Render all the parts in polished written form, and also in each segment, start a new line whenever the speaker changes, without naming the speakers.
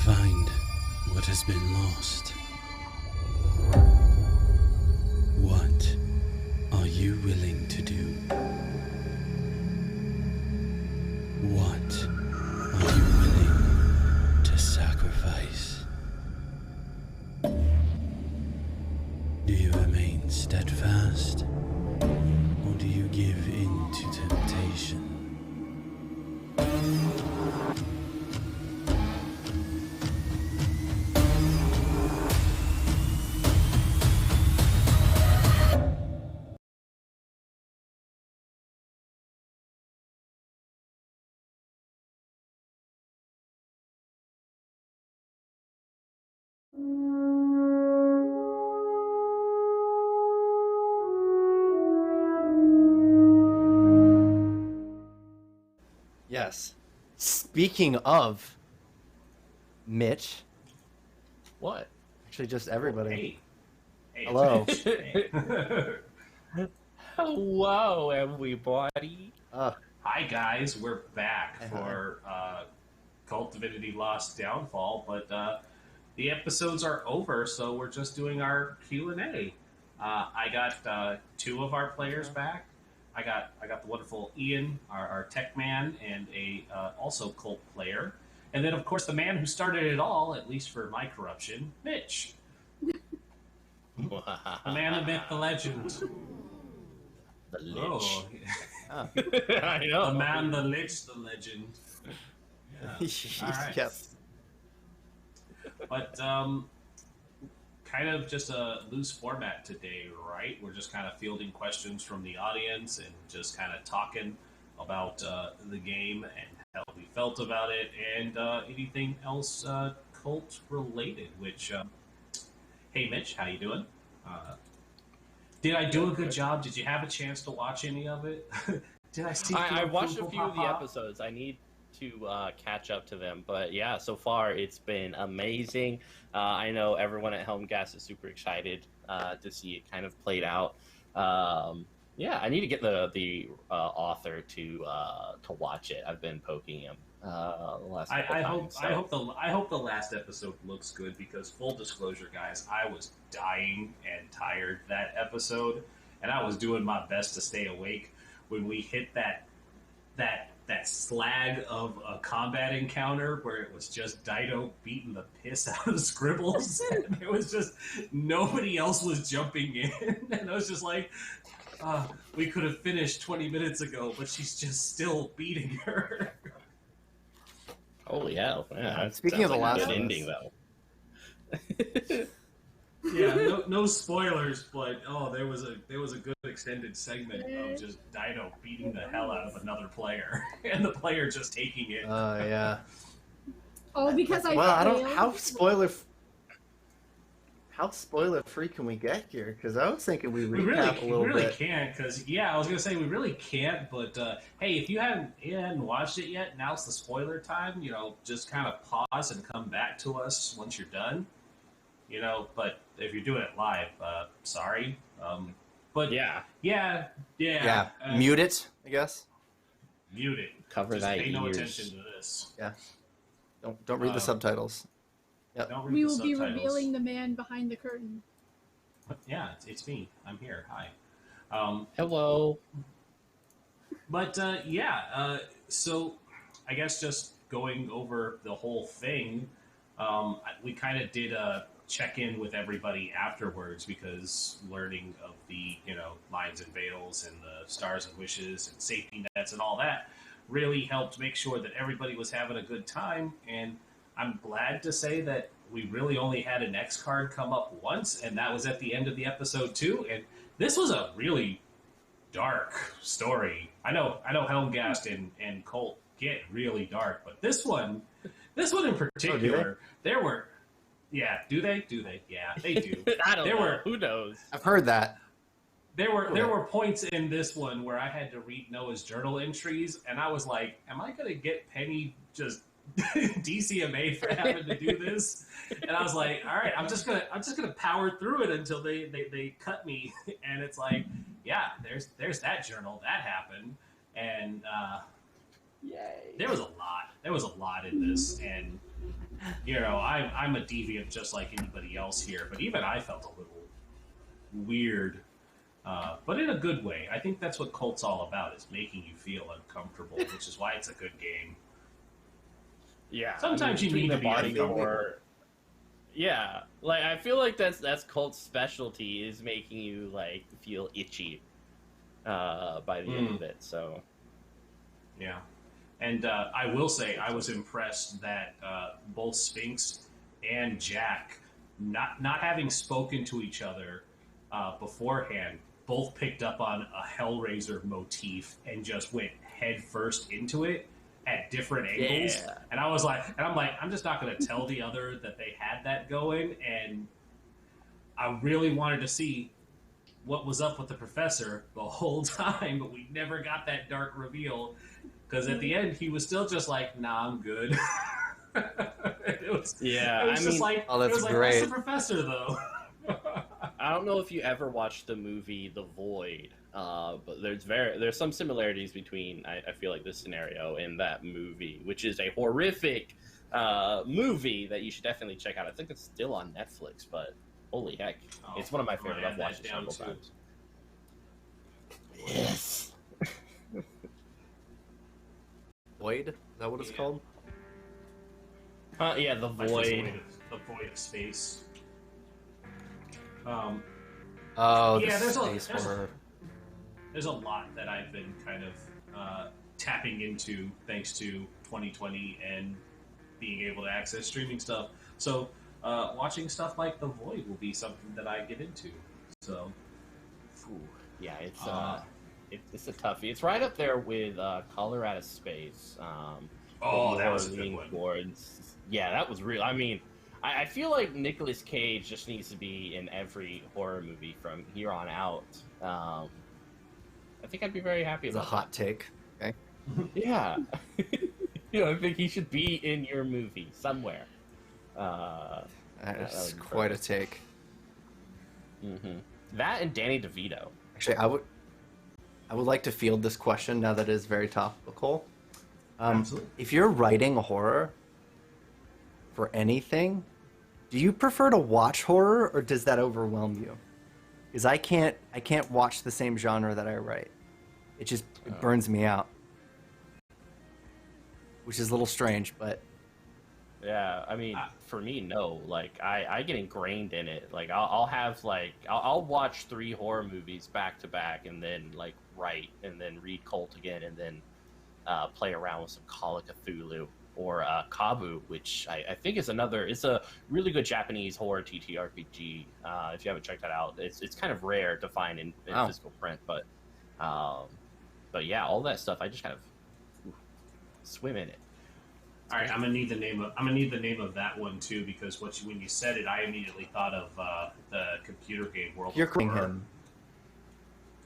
find what has been lost. What are you willing to do? What are you willing to sacrifice? Do you remain steadfast, or do you give in to temptation?
Yes. Speaking of Mitch.
What?
Actually, just everybody.
Hey,
Hello.
Hello, everybody.
Hi, guys. We're back for Cult Divinity Lost Downfall, but the episodes are over, so we're just doing our Q&A. I got two of our players back. I got the wonderful Ian, our tech man, and a also Cult player. And then, of course, the man who started it all, at least for my corruption, Mitch. The man, the myth, the legend.
The Lich.
Oh.
I know.
The man, the Lich, the legend. Yeah. All right.
Yes.
But kind of just a loose format today, right? We're just kind of fielding questions from the audience and just kind of talking about the game and how we felt about it and anything else cult related. Which, hey, Mitch, how you doing? Did I do a good job? Did you have a chance to watch any of it? Did I see?
I watched a few of the episodes. I need to catch up to them, but yeah, so far it's been amazing. I know everyone at Helm Gas is super excited to see it kind of played out. Yeah, I need to get the author to watch it. I've been poking him the last couple times.
I hope the last episode looks good, because full disclosure, guys, I was dying and tired that episode, and I was doing my best to stay awake when we hit that slag of a combat encounter where it was just Dido beating the piss out of Scribbles. And it was just nobody else was jumping in, and I was just like, we could have finished 20 minutes ago, but she's just still beating her.
Holy hell! Yeah,
Speaking of the last
good ending, though.
Yeah, no spoilers, but there was a good extended segment of just Dido beating the hell out of another player, and the player just taking it.
Oh yeah.
Oh, because I
don't. How spoiler free can we get here? Because I was thinking we recap a little bit.
We really can't, because I was gonna say we really can't. But hey, if you hadn't watched it yet, now's the spoiler time. Just kind of pause and come back to us once you're done. But if you're doing it live, sorry. But
yeah.
Mute it, I guess.
Mute it.
Cover
Just
that
pay no
ears.
attention to this.
Yeah. Don't read the subtitles. Yep.
Don't read
we
the
will be
subtitles.
revealing the man behind the curtain.
Yeah, it's me. I'm here. Hi.
Hello.
But so I guess just going over the whole thing, we kind of did a check-in with everybody afterwards, because learning of the lines and veils and the stars and wishes and safety nets and all that really helped make sure that everybody was having a good time. And I'm glad to say that we really only had an X card come up once, and that was at the end of the episode too. And this was a really dark story. I know Helmgast and Colt get really dark, but this one in particular, there were. Yeah, do they? Yeah, they do.
I don't know. Who knows?
I've heard that.
There were points in this one where I had to read Noah's journal entries, and I was like, "Am I going to get Penny just DCMA for having to do this?" And I was like, "All right, I'm just gonna power through it until they cut me." And it's like, yeah, there's that journal that happened, and
yay,
there was a lot in this, and you know, I'm a deviant just like anybody else here, but even I felt a little weird, but in a good way. I think that's what Cult's all about, is making you feel uncomfortable, which is why it's a good game.
Yeah,
Sometimes you need to be
body
uncomfortable.
horror. Yeah, like I feel like that's Cult's specialty, is making you like feel itchy by the end of it. So
Yeah. And I will say, I was impressed that both Sphinx and Jack, not having spoken to each other beforehand, both picked up on a Hellraiser motif and just went head first into it at different angles.
Yeah.
And I'm like, I'm just not going to tell the other that they had that going. And I really wanted to see what was up with the professor the whole time, but we never got that dark reveal. Because at the end, he was still just like, "Nah, I'm good." It was just like,
oh, that's
it was
great.
Like, what's the professor though?
I don't know if you ever watched the movie The Void, but there's some similarities between I feel like this scenario and that movie, which is a horrific movie that you should definitely check out. I think it's still on Netflix, but holy heck, it's one of my favorite. I've watched it several times. Yes.
Void? Is that what it's called?
Yeah, The
Like
Void.
the void of space.
Oh,
Yeah,
the
there's
space horror.
there's a lot that I've been kind of tapping into thanks to 2020 and being able to access streaming stuff. So watching stuff like The Void will be something that I get into. So,
Yeah, it's a toughie. It's right up there with Colorado Space.
that was a good one.
Boards. Yeah, that was real. I mean, I feel like Nicolas Cage just needs to be in every horror movie from here on out. I think I'd be very happy
It's a
about
hot take. Okay.
that. Yeah. I think he should be in your movie somewhere.
That's quite a take.
Mm-hmm. That and Danny DeVito.
Actually, I would like to field this question now that it is very topical.
Absolutely.
If you're writing a horror for anything, do you prefer to watch horror or does that overwhelm you? Because I can't watch the same genre that I write. It burns me out, which is a little strange, but
Yeah, I mean, for me, no. Like, I get ingrained in it. Like, I'll watch 3 horror movies back to back, and then like write, and then read Cult again, and then play around with some Call of Cthulhu or Kabu, which I think is it's a really good Japanese horror TTRPG. If you haven't checked that out, it's kind of rare to find in physical print, but yeah, all that stuff, I just kind of swim in it.
All right, I'm gonna need the name of that one too, because when you said it, I immediately thought of the computer game World
you're
of
calling
Horror.
him.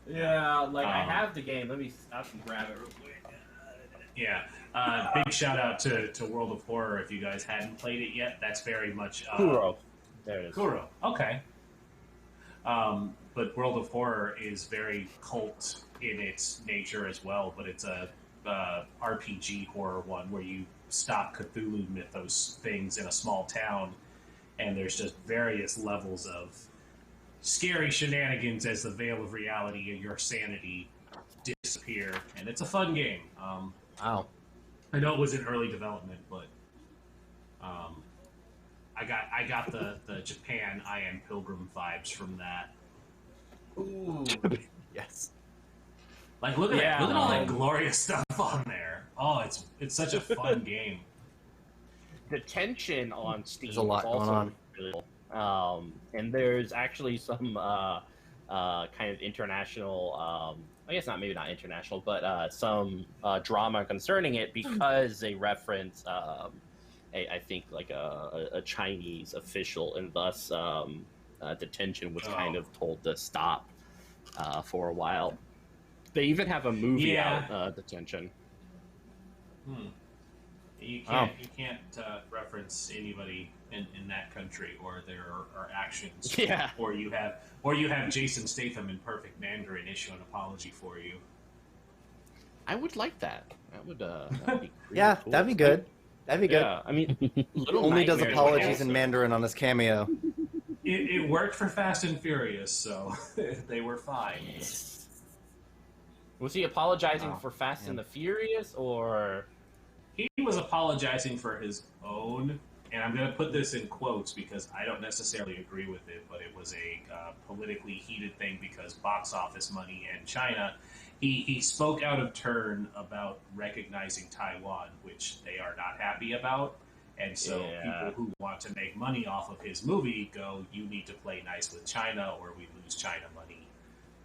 Yeah, like I have the game. I can grab it real quick.
Yeah, big shout out to World of Horror. If you guys hadn't played it yet, that's very much
Kuro. There it is.
Kuro. Okay. But World of Horror is very cult in its nature as well, but it's a RPG horror one where you stop Cthulhu mythos things in a small town, and there's just various levels of scary shenanigans as the veil of reality and your sanity disappear, and it's a fun game.
Wow.
I know it was in early development, but I got the Japan I Am Pilgrim vibes from that.
Ooh.
Yes.
Like, look at all that glorious stuff on there. Oh, it's such a fun game.
The tension on Steam
There's a lot
is also
going on.
really cool. And there's actually some kind of international, I guess maybe not international, but some drama concerning it because they reference, I think, like a Chinese official, and thus detention was kind of told to stop for a while. They even have a movie out, Detention.
You can't reference anybody in that country or their actions.
Yeah.
Or you have Jason Statham in perfect Mandarin issue an apology for you.
I would like that. That'd be
Yeah,
cool.
that'd be good. That'd be good.
Yeah, I mean, Little
Only does
Nightmares
apologies
was
in
awesome.
Mandarin on his cameo.
It worked for Fast and Furious, so they were fine.
Was he apologizing
Oh,
for Fast
man.
and the Furious, or?
He was apologizing for his own, and I'm going to put this in quotes because I don't necessarily agree with it, but it was a politically heated thing because box office money and China. He spoke out of turn about recognizing Taiwan, which they are not happy about. And so people who want to make money off of his movie go, you need to play nice with China or we lose China money.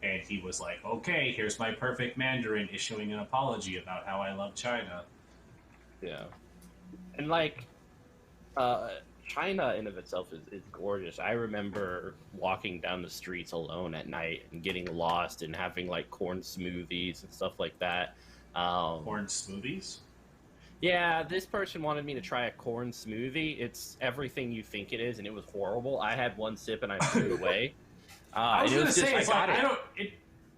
And he was like, okay, here's my perfect Mandarin issuing an apology about how I love China.
Yeah. And like, China in of itself is gorgeous. I remember walking down the streets alone at night and getting lost and having like corn smoothies and stuff like that.
Corn smoothies?
Yeah, this person wanted me to try a corn smoothie. It's everything you think it is, and it was horrible. I had one sip and I threw it away.
I was going to say, it's like,
it.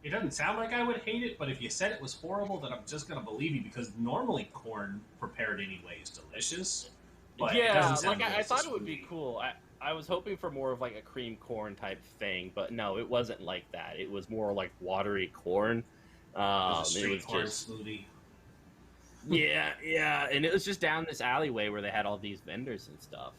it doesn't sound like I would hate it, but if you said it was horrible, then I'm just going to believe you because normally corn prepared anyway is delicious. But it
Yeah,
doesn't sound
like
good
I
as a
thought it would be
smoothie.
cool. I was hoping for more of like a cream corn type thing, but no, it wasn't like that. It was more like watery corn.
It was a
It
street
was
corn
just
smoothie.
yeah, and it was just down this alleyway where they had all these vendors and stuff.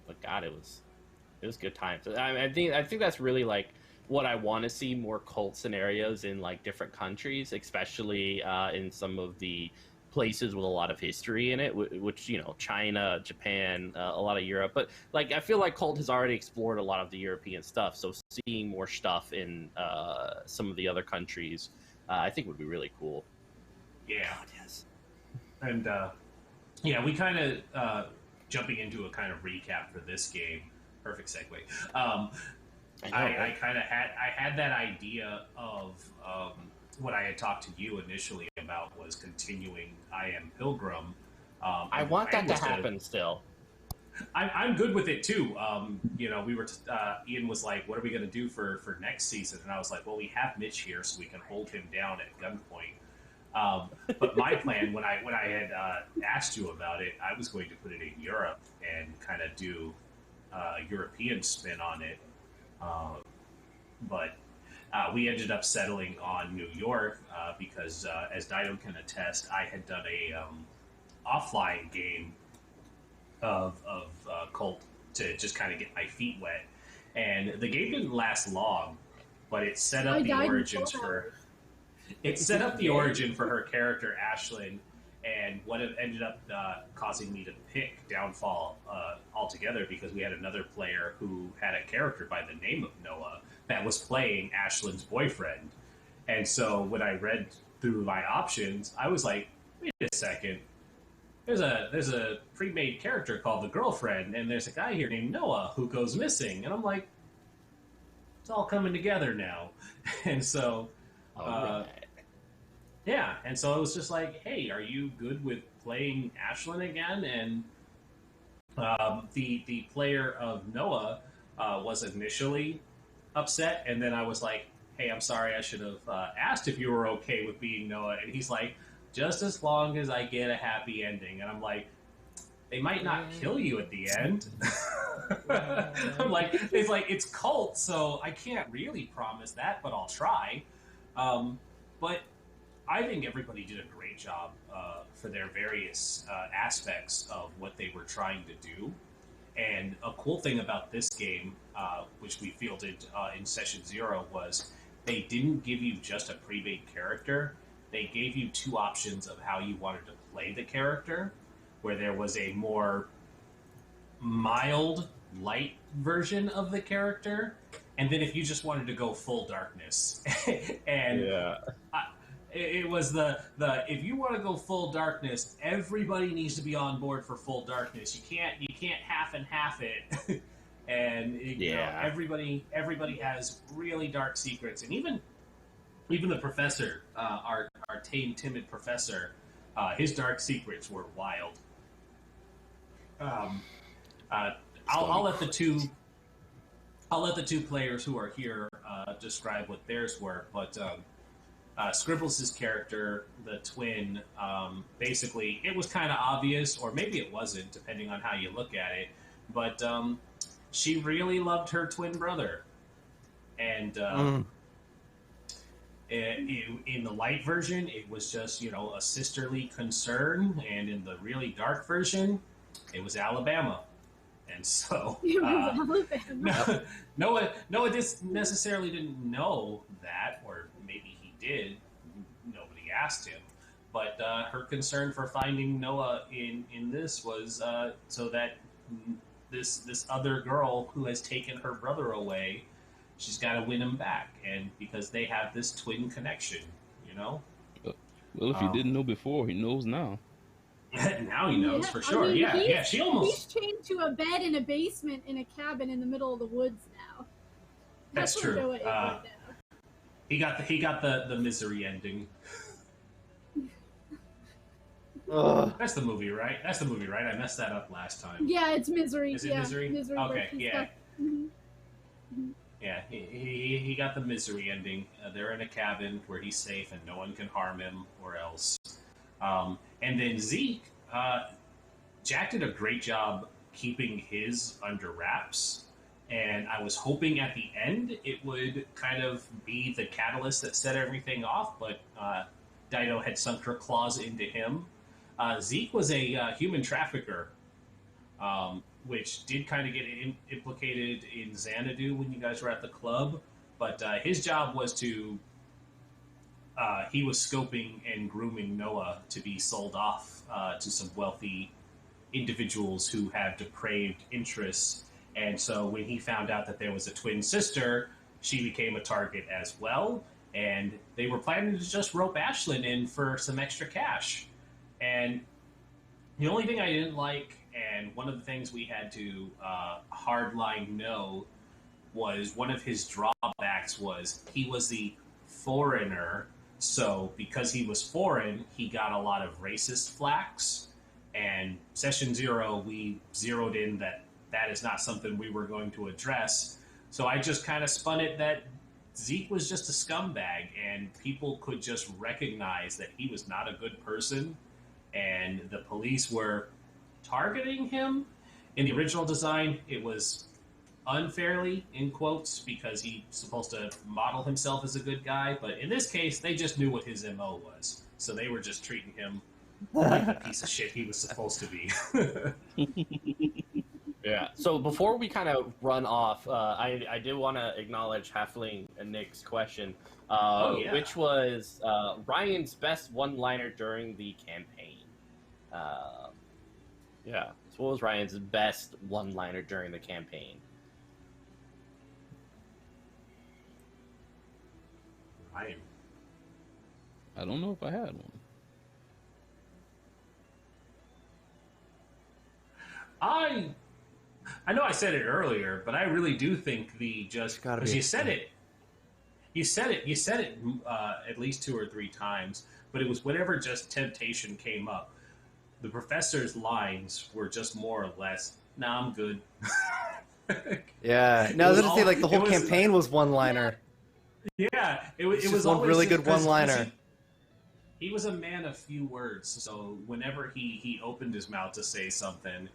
But God, it was good times. I think that's really like what I want to see, more cult scenarios in like different countries, especially in some of the places with a lot of history in it, which, you know, China, Japan, a lot of Europe. But like, I feel like Cult has already explored a lot of the European stuff, so seeing more stuff in some of the other countries, I think would be really cool.
Yeah.
God, yes.
And yeah, we kind of jumping into a kind of recap for this game. Perfect segue. I kind of had that idea of what I had talked to you initially about was continuing I Am Pilgrim.
I want that to happen still.
I'm good with it too. You know, we were Ian was like, "What are we going to do for next season?" And I was like, "Well, we have Mitch here, so we can hold him down at gunpoint." But my plan, when I had asked you about it, I was going to put it in Europe and kind of do a European spin on it. But we ended up settling on New York because, as Dido can attest, I had done a offline game of Cult to just kind of get my feet wet, and the game didn't last long, but it set up the origins for. It set up the origin for her character, Ashlin, and what it ended up causing me to pick Downfall altogether because we had another player who had a character by the name of Noah that was playing Ashlin's boyfriend. And so when I read through my options, I was like, wait a second. There's a pre-made character called the Girlfriend, and there's a guy here named Noah who goes missing. And I'm like, it's all coming together now. And so...
Right.
Yeah, and so it was just like, hey, are you good with playing Ashlin again? And the player of Noah was initially upset, and then I was like, hey, I'm sorry, I should have asked if you were okay with being Noah. And he's like, just as long as I get a happy ending. And I'm like, they might not kill you at the end. I'm like, it's Cult, so I can't really promise that, but I'll try. But I think everybody did a great job for their various aspects of what they were trying to do. And a cool thing about this game, which we fielded in session 0, was they didn't give you just a pre-made character. They gave you two options of how you wanted to play the character, where there was a more mild, light version of the character, and then if you just wanted to go full darkness. And it was the if you want to go full darkness, everybody needs to be on board for full darkness. You can't half and half it. And you know, everybody has really dark secrets, and even the professor, our tame, timid professor, his dark secrets were wild. I'll let the two players who are here describe what theirs were, but Scribbles' character, the twin, basically, it was kind of obvious, or maybe it wasn't, depending on how you look at it, but she really loved her twin brother. And in the light version, it was just, a sisterly concern, and in the really dark version, it was Alabama. And so Noah necessarily didn't know that, or maybe he did. Nobody asked him. But her concern for finding Noah in this was so that this other girl who has taken her brother away, she's got to win him back, and because they have this twin connection,
Well, if he didn't know before, he knows now.
Now he knows for sure. She almost.
He's chained to a bed in a basement in a cabin in the middle of the woods now.
That's true.
Noah is right now.
He got the misery ending. That's the movie, right? I messed that up last time.
Yeah, it's Misery.
Is it Misery? Okay, yeah.
Mm-hmm.
Yeah, he got the misery ending. They're in a cabin where he's safe and no one can harm him or else. And then Zeke, Jack did a great job keeping his under wraps. And I was hoping at the end it would kind of be the catalyst that set everything off, but Dido had sunk her claws into him. Zeke was a human trafficker, which did kind of get implicated in Xanadu when you guys were at the club. But his job was to... he was scoping and grooming Noah to be sold off to some wealthy individuals who have depraved interests. And so when he found out that there was a twin sister, she became a target as well. And they were planning to just rope Ashlin in for some extra cash. And the only thing I didn't like, and one of the things we had to hardline no, was one of his drawbacks was he was the foreigner. So because he was foreign, he got a lot of racist flaks. And Session 0, we zeroed in that is not something we were going to address. So I just kind of spun it that Zeke was just a scumbag, and people could just recognize that he was not a good person, and the police were targeting him. In the original design, it was unfairly, in quotes, because he's supposed to model himself as a good guy, but in this case, they just knew what his MO was, so they were just treating him like the piece of shit he was supposed to be.
Yeah. So before we kind of run off, I did want to acknowledge Halfling and Nick's question, which was Ryan's best one-liner during the campaign. Yeah. So what was Ryan's best one-liner during the campaign?
Ryan.
I don't know if I had one.
I know I said it earlier, but I really do think because you said it at least 2 or 3 times, but it was whenever just temptation came up. The professor's lines were just more or less, "Nah, I'm good."
Yeah. No, I was going to say, like, the whole campaign was one-liner.
Yeah, it was
one
always
really
just,
good one-liner.
He was a man of few words, so whenever he opened his mouth to say something,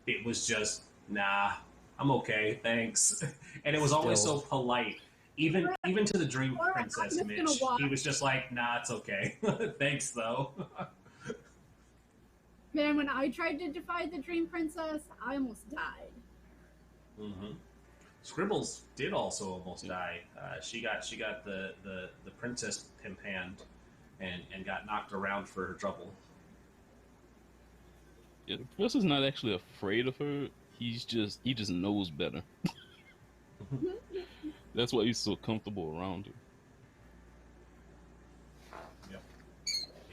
it was just, "Nah, I'm okay, thanks." And it was always so polite. Even to the Dream Princess, Mitch, he was just like, "Nah, it's okay. Thanks, though."
Man, when I tried to defy the Dream Princess, I almost died.
Mm-hmm. Scribbles did also almost die. She got the princess pimp hand and got knocked around for her trouble.
Yeah, the professor's not actually afraid of her. He just knows better. That's why he's so comfortable around her.
Yep.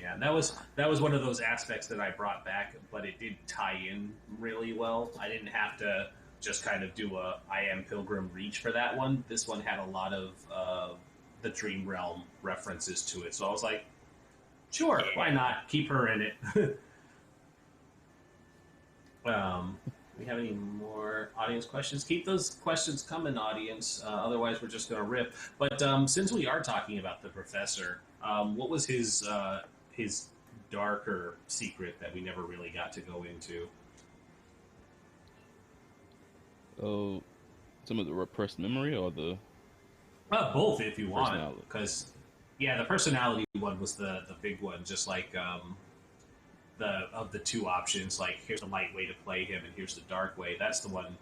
Yeah, that was one of those aspects that I brought back, but it did tie in really well. I didn't have to just kind of do a I Am Pilgrim reach for that one. This one had a lot of the Dream Realm references to it, so I was like, sure, why not? Keep her in it. We have any more audience questions? Keep those questions coming, audience. Otherwise, we're just going to rip. But since we are talking about the professor, What was his darker secret that we never really got to go into?
Oh, some of the repressed memory or the
both, if you want, because yeah, the personality one was the big one. Just like the two options, like here's the light way to play him, and here's the dark way. That's the one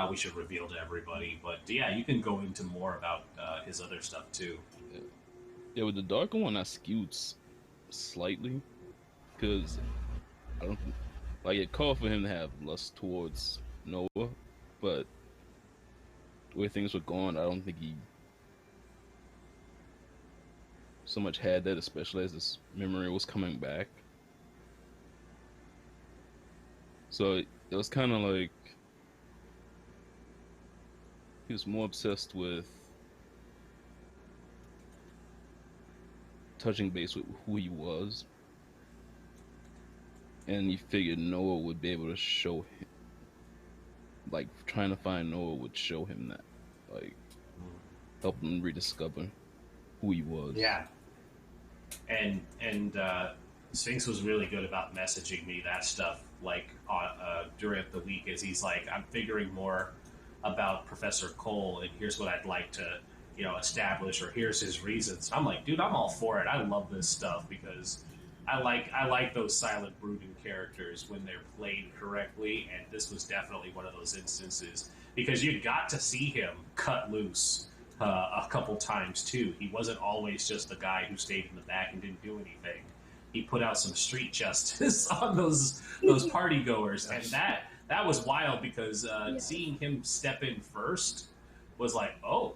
we should reveal to everybody. But yeah, you can go into more about his other stuff too.
Yeah, with the darker one, I skewed slightly because I don't like it called for him to have lust towards Noah, but the way things were going, I don't think he so much had that, especially as his memory was coming back. So it was kind of like he was more obsessed with touching base with who he was, and he figured Noah would be able to show him, like trying to find Noah would show him that, like help him rediscover who he was.
Yeah, and Sphinx was really good about messaging me that stuff, like during the week, as he's like, I'm figuring more about Professor Cole, and here's what I'd like to establish, or here's his reasons. I'm like, dude, I'm all for it. I love this stuff because I like those silent brooding characters when they're played correctly, and this was definitely one of those instances because you got to see him cut loose a couple times too. He wasn't always just the guy who stayed in the back and didn't do anything. He put out some street justice on those party goers, and that was wild because seeing him step in first was like, oh,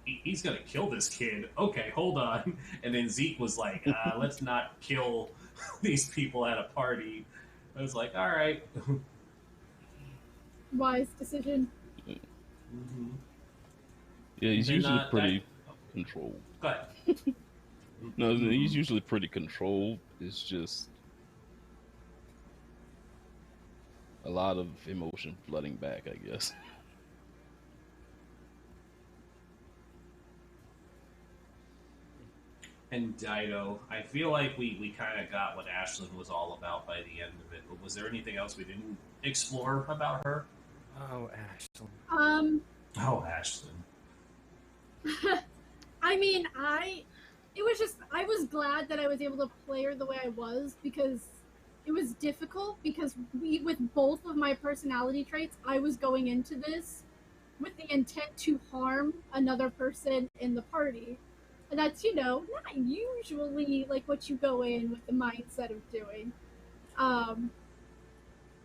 he's gonna kill this kid. Okay, hold on. And then Zeke was like, let's not kill these people at a party. I was like, all right.
Wise decision.
Mm-hmm.
Yeah, he's usually pretty controlled.
Go ahead.
No, he's usually pretty controlled. It's just a lot of emotion flooding back, I guess.
And Dido, I feel like we kind of got what Ashlin was all about by the end of it. But was there anything else we didn't explore about her?
Oh, Ashlin.
Oh, Ashlin.
I mean, I was glad that I was able to play her the way I was because it was difficult because with both of my personality traits, I was going into this with the intent to harm another person in the party. And that's, not usually like what you go in with the mindset of doing.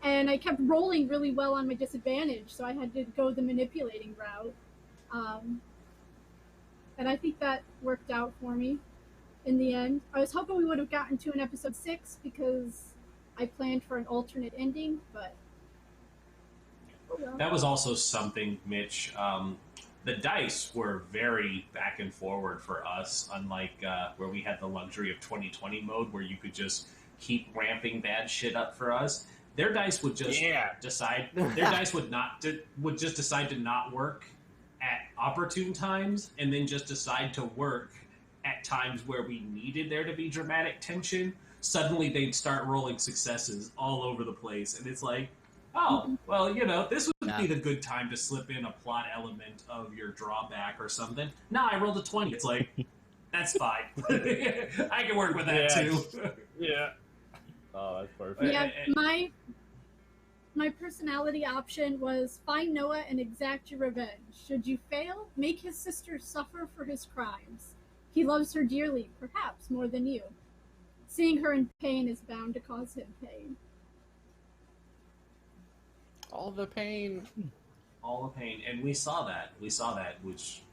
And I kept rolling really well on my disadvantage, so I had to go the manipulating route. And I think that worked out for me in the end. I was hoping we would have gotten to an episode 6 because I planned for an alternate ending, but... Oh well.
That was also something, Mitch. The dice were very back and forward for us, unlike where we had the luxury of 2020 mode where you could just keep ramping bad shit up for us. Their dice would just decide. Their dice would just decide to not work at opportune times, and then just decide to work at times where we needed there to be dramatic tension. Suddenly, they'd start rolling successes all over the place, and it's like, oh, well, this would be the good time to slip in a plot element of your drawback or something. Nah, I rolled a 20. It's like, that's fine. I can work with that too.
Yeah. Oh, that's perfect.
Yeah, my personality option was find Noah and exact your revenge. Should you fail, make his sister suffer for his crimes. He loves her dearly, perhaps more than you. Seeing her in pain is bound to cause him pain.
All the pain.
All the pain. And we saw that, which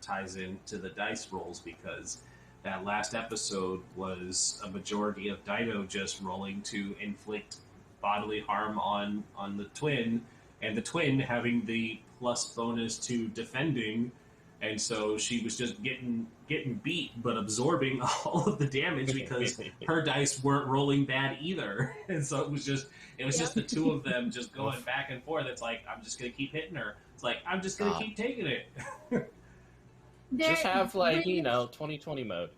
ties into the dice rolls, because that last episode was a majority of Dido just rolling to inflict bodily harm on the twin, and the twin having the plus bonus to defending, and so she was just getting beat but absorbing all of the damage because her dice weren't rolling bad either. And so it was just the two of them just going back and forth. It's like, I'm just gonna keep hitting her. It's like, I'm just gonna keep taking it.
Just have 2020 mode.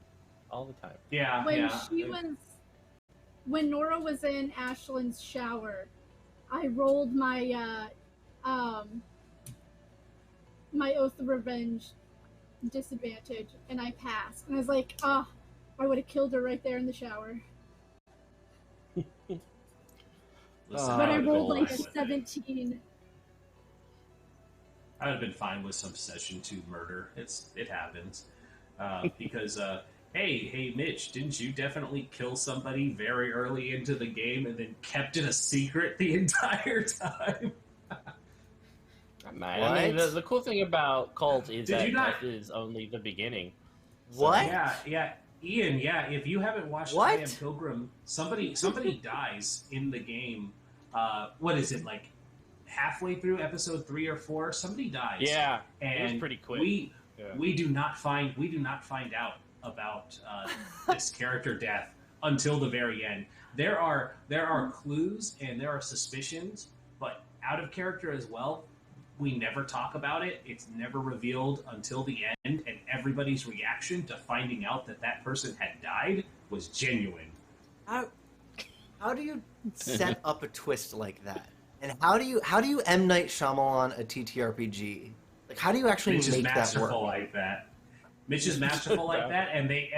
all the time.
Yeah,
When
yeah.
when Norah was in Ashlin's shower, I rolled my my Oath of Revenge disadvantage, and I passed. And I was like, I would have killed her right there in the shower.
Listen,
But I
would've
rolled
been
like a
fine with it.
17.
I would have been fine with some session 2 murder. It happens. Because hey Mitch, didn't you definitely kill somebody very early into the game and then kept it a secret the entire time?
Man, I mean,
What?
the cool thing about Cult is
Did
that
you not-
death is only the beginning.
What?
Yeah, Ian. Yeah, if you haven't watched
What?
I Am Pilgrim, somebody dies in the game. What is it, like halfway through episode 3 or 4? Somebody dies.
Yeah,
and
it was pretty quick.
We do not find out about this character death until the very end. There are clues and there are suspicions, but out of character as well. We never talk about it. It's never revealed until the end, and everybody's reaction to finding out that person had died was genuine.
How do you set up a twist like that? And how do you M. Night Shyamalan a TTRPG? Like, how do you actually
Mitch is
make that
masterful
work?
like that. Mitch is masterful like that, and they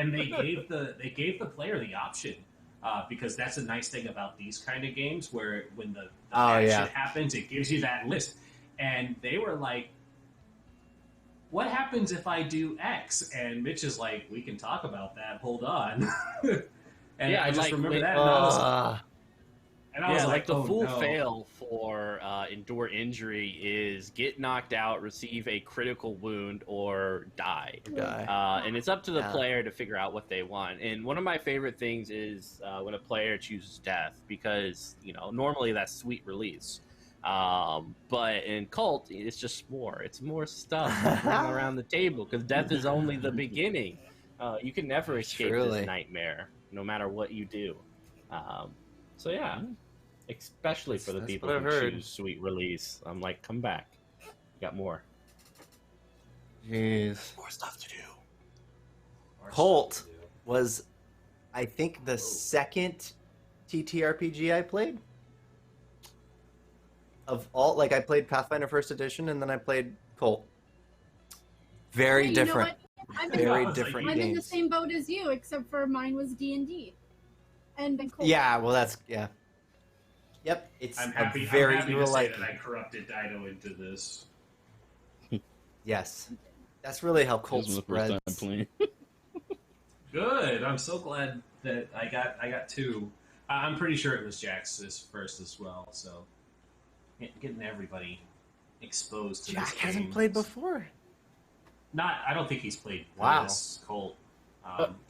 gave the player the option because that's a nice thing about these kind of games where when the bad
yeah.
shit happens, it gives you that list. And they were like, "What happens if I do X?" And Mitch is like, "We can talk about that. Hold on." And
Yeah,
I just
like,
remember that, and I was
Yeah,
like,
the
"Oh,
full
no."
fail for endure injury is get knocked out, receive a critical wound, or die. And it's up to the
Yeah.
player to figure out what they want. And one of my favorite things is when a player chooses death, because normally that's sweet release. But in Cult, it's just more. It's more stuff around the table because death is only the beginning. You can never escape
Truly.
this nightmare, no matter what you do. So yeah, especially for the
That's
people
what I've
who
heard.
choose sweet release. I'm like, come back. You got more.
Jeez.
More stuff to do.
Cult was, I think, the second TTRPG I played. Of all, like, I played Pathfinder First Edition, and then I played Cult. Very
Hey, you know
different.
what? I'm
Very
Like,
different
I'm in the
games.
same boat as you, except for mine was D&D. And then Colt.
Yeah, well, that's Yep, it's
I'm
a
happy.
very
I'm happy to say
like.
that I corrupted Dido into this.
Yes, that's really how Cult
This was the first time
spreads.
playing.
Good. I'm so glad that I got 2. I'm pretty sure it was Jax's first as well. So getting everybody exposed to
Jack
this
hasn't
game.
played before.
I don't think he's played
Wow.
this Colt.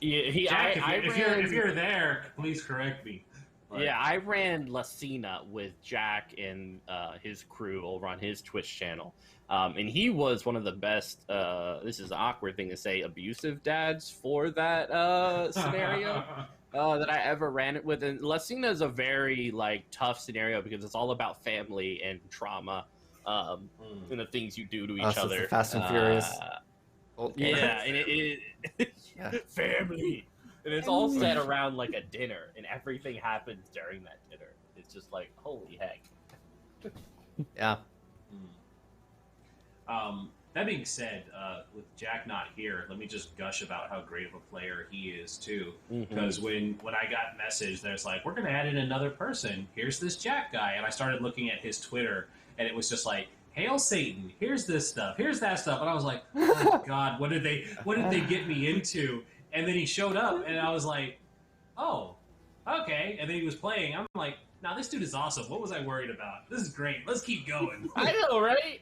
Yeah,
Jack, if you're there, please correct me. But-
Yeah, I ran Lacina with Jack and his crew over on his Twitch channel. And he was one of the best, this is an awkward thing to say, abusive dads for that scenario that I ever ran it with. And Lacina is a very tough scenario because it's all about family and trauma and the things you do to each
So it's
other.
the Fast and Furious. Cult game.
Yeah, and it
Yeah.
family. And it's all set around a dinner, and everything happens during that dinner. It's just like, holy heck.
Yeah.
That being said, with Jack not here, let me just gush about how great of a player he is too. Because when I got messaged, there's like, we're going to add in another person. Here's this Jack guy, and I started looking at his Twitter, and it was just like, hail Satan. Here's this stuff. Here's that stuff. And I was like, oh God, what did they get me into? And then he showed up, and I was like, oh, okay. And then he was playing. I'm like, nah, this dude is awesome. What was I worried about? This is great. Let's keep going.
I know, right?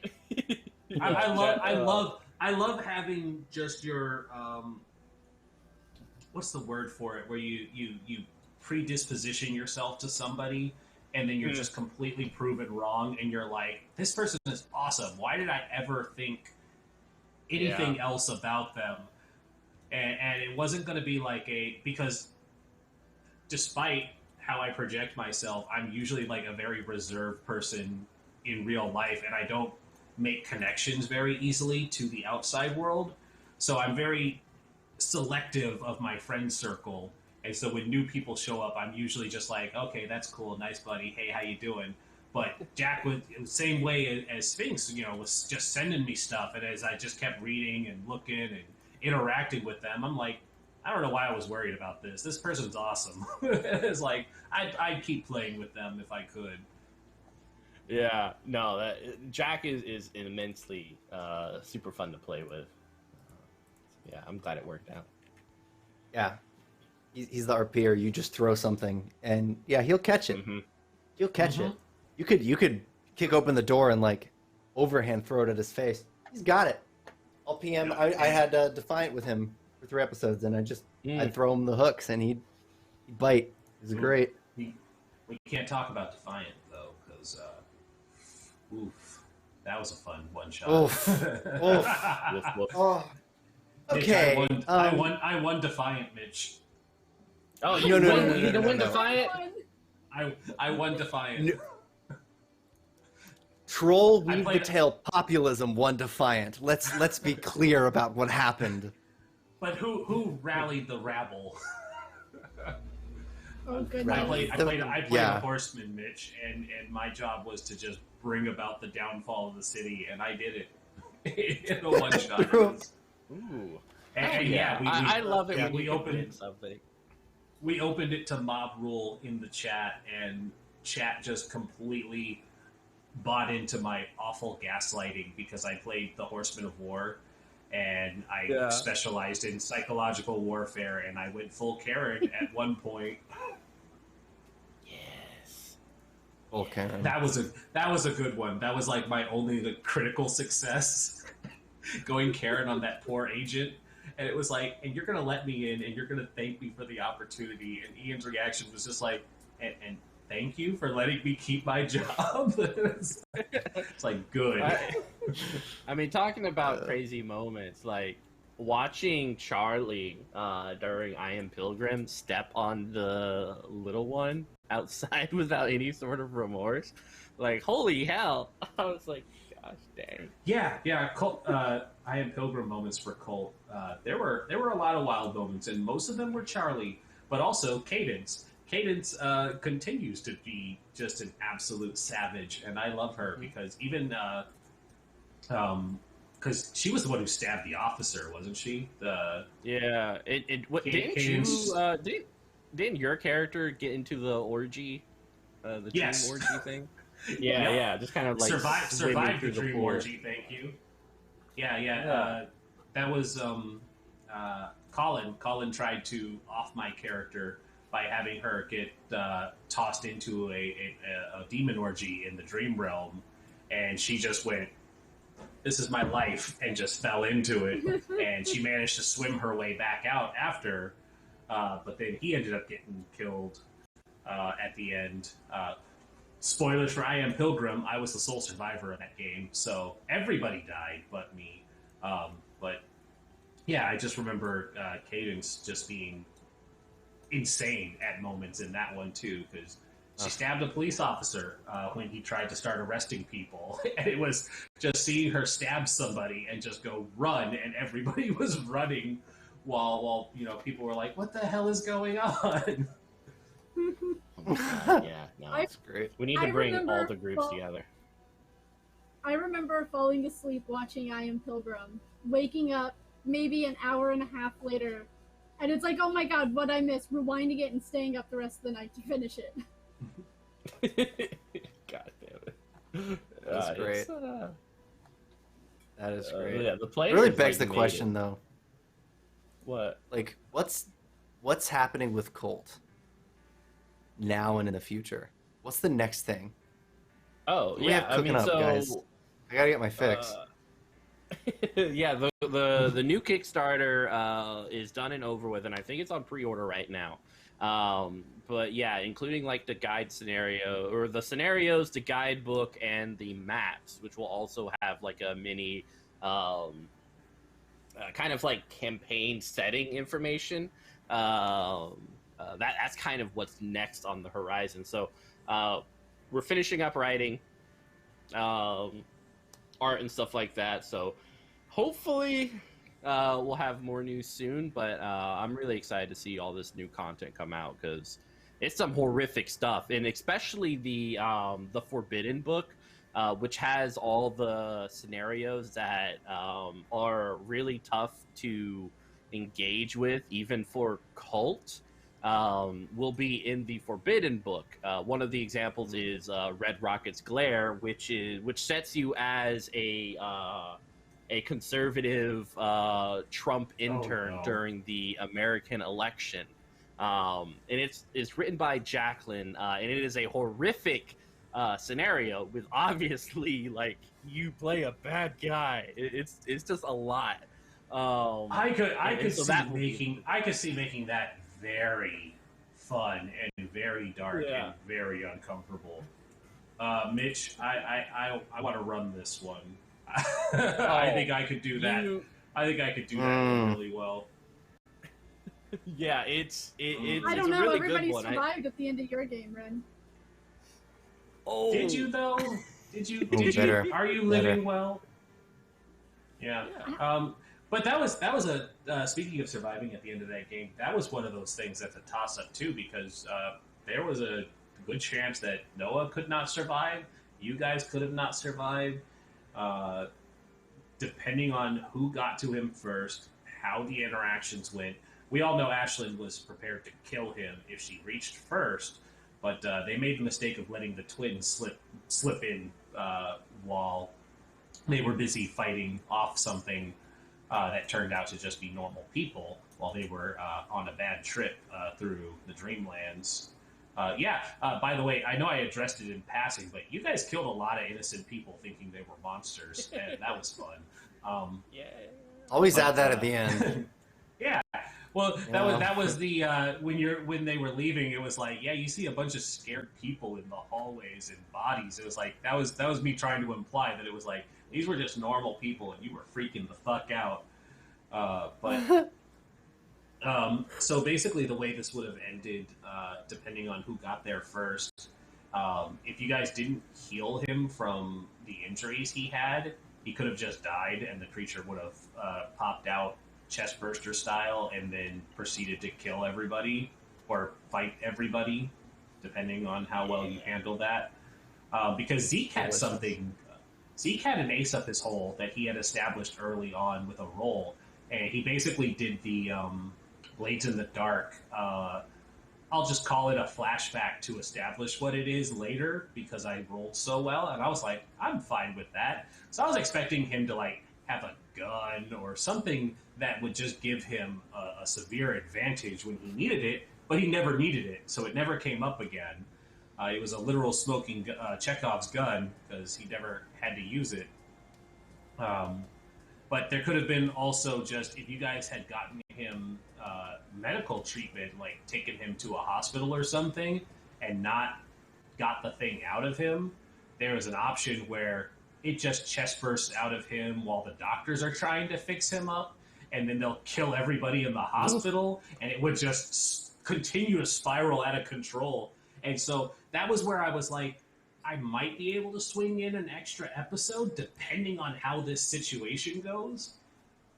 I love having just your what's the word for it? Where you predisposition yourself to somebody, and then you're just completely proven wrong, and you're like, this person is awesome. Why did I ever think anything else about them? And it wasn't going to be because despite how I project myself, I'm usually a very reserved person in real life, and I don't make connections very easily to the outside world. So I'm very selective of my friend circle. And so when new people show up, I'm usually just like, okay, that's cool, nice buddy, hey, how you doing? But Jack was the same way as Sphinx, was just sending me stuff, and as I just kept reading and looking and interacting with them, I'm like, I don't know why I was worried about this. This person's awesome. It's like I'd keep playing with them if I could.
Yeah, no, Jack is immensely super fun to play with. Yeah, I'm glad it worked out.
Yeah, he's the RPer. You just throw something, and yeah, he'll catch it.
Mm-hmm.
He'll catch it. You could kick open the door and like overhand throw it at his face. He's got it. All PM. I had Defiant with him for 3 episodes, and I'd throw him the hooks, and he'd bite. It was great.
We can't talk about Defiant though, because oof, that was a fun one shot.
Oof. Oof. Oh. Okay.
Mitch, I won Defiant, Mitch.
Oh, you win
no.
Defiant?
I won Defiant.
No. Troll Weave the Tail populism won Defiant. Let's be clear about what happened.
But who rallied the rabble?
Oh goodness.
I played a horseman, Mitch, and my job was to just bring about the downfall of the city, and I did it in a one shot.
Ooh.
And
I love it when
we
you
opened
something.
We opened it to mob rule in the chat, and chat just completely bought into my awful gaslighting because I played the Horseman of War, and I specialized in psychological warfare, and I went full Karen at one point.
Yes.
Full Karen.
That was a good one. That was like my only critical success, going Karen on that poor agent. And it was like, and you're going to let me in, and you're going to thank me for the opportunity. And Ian's reaction was just like, and thank you for letting me keep my job. It's like, good.
I mean, talking about crazy moments, like watching Charlie during I Am Pilgrim step on the little one outside without any sort of remorse. Like, holy hell. I was like, gosh dang.
Yeah. Cult, I Am Pilgrim moments for Cult. There were a lot of wild moments, and most of them were Charlie, but also Cadence. Cadence continues to be just an absolute savage, and I love her because even because she was the one who stabbed the officer, wasn't she? Didn't
your character get into the orgy, the dream orgy thing? Yeah, just kind of like
survive the dream orgy. Thank you. Yeah. That was Colin. Colin tried to off my character by having her get tossed into a demon orgy in the dream realm, and she just went, "This is my life," and just fell into it. And she managed to swim her way back out after, but then he ended up getting killed at the end. Spoilers for I Am Pilgrim, I was the sole survivor of that game, so everybody died but me. But yeah, I just remember Cadence just being insane at moments in that one too, because she stabbed a police officer when he tried to start arresting people, and it was just seeing her stab somebody and just go run, and everybody was running while people were like, "What the hell is going on?"
Oh God, yeah, no, that's great. We need to bring all the groups together.
I remember falling asleep watching I Am Pilgrim, waking up maybe an hour and a half later, and it's like, oh my God, what I missed, rewinding it and staying up the rest of the night to finish it.
God damn it.
That's great. That is great.
Yeah, the play
it really begs the question, though.
What?
Like, what's happening with Colt now and in the future? What's the next thing?
Oh,
what do we have cooking up, guys? I gotta get my fix.
Yeah, the new Kickstarter is done and over with, and I think it's on pre-order right now. But yeah, including like the guide scenario, or the scenarios, the guidebook, and the maps, which will also have like a mini kind of like campaign setting information. That's kind of what's next on the horizon. So we're finishing up writing art and stuff like that. So hopefully we'll have more news soon, but I'm really excited to see all this new content come out because it's some horrific stuff, and especially the Forbidden book, which has all the scenarios that are really tough to engage with, even for cult. Will be in the Forbidden book. One of the examples is Red Rocket's Glare, which sets you as a conservative Trump intern during the American election. And it's written by Jacqueline, and it is a horrific scenario with obviously like you play a bad guy. It's just a lot.
I could see making that very fun and very dark and very uncomfortable. Mitch, I want to run this one. I think I could do that. I think I could do that really well.
Yeah, it's
I don't know.
Really
everybody survived at the end of your game, Ren.
Oh,
did you though? Did you? Are you living well? Yeah. But that was a speaking of surviving at the end of that game. That was one of those things that's a toss up too, because there was a good chance that Noah could not survive. You guys could have not survived. Depending on who got to him first, how the interactions went. We all know Ashlin was prepared to kill him if she reached first, but they made the mistake of letting the twins slip in while they were busy fighting off something that turned out to just be normal people while they were on a bad trip through the Dreamlands. By the way, I know I addressed it in passing, but you guys killed a lot of innocent people thinking they were monsters, and that was fun.
Always add that at the end.
Yeah. Well, that was the when they were leaving, it was like, yeah, you see a bunch of scared people in the hallways and bodies. It was like that was me trying to imply that it was like these were just normal people and you were freaking the fuck out. So basically, the way this would have ended, depending on who got there first, if you guys didn't heal him from the injuries he had, he could have just died, and the creature would have popped out chestburster style and then proceeded to kill everybody or fight everybody, depending on how well you handle that. Because Zeke had something. Zeke had an ace up his hole that he had established early on with a roll, and he basically did the Blades in the Dark. I'll just call it a flashback to establish what it is later because I rolled so well, and I was like, I'm fine with that. So I was expecting him to like have a gun or something that would just give him a severe advantage when he needed it, but he never needed it, so it never came up again. It was a literal smoking Chekhov's gun because he never had to use it. But there could have been also just if you guys had gotten him medical treatment, like taken him to a hospital or something, and not got the thing out of him, there was an option where it just chest bursts out of him while the doctors are trying to fix him up, and then they'll kill everybody in the hospital, and it would just continue to spiral out of control. And so that was where I was like, I might be able to swing in an extra episode depending on how this situation goes.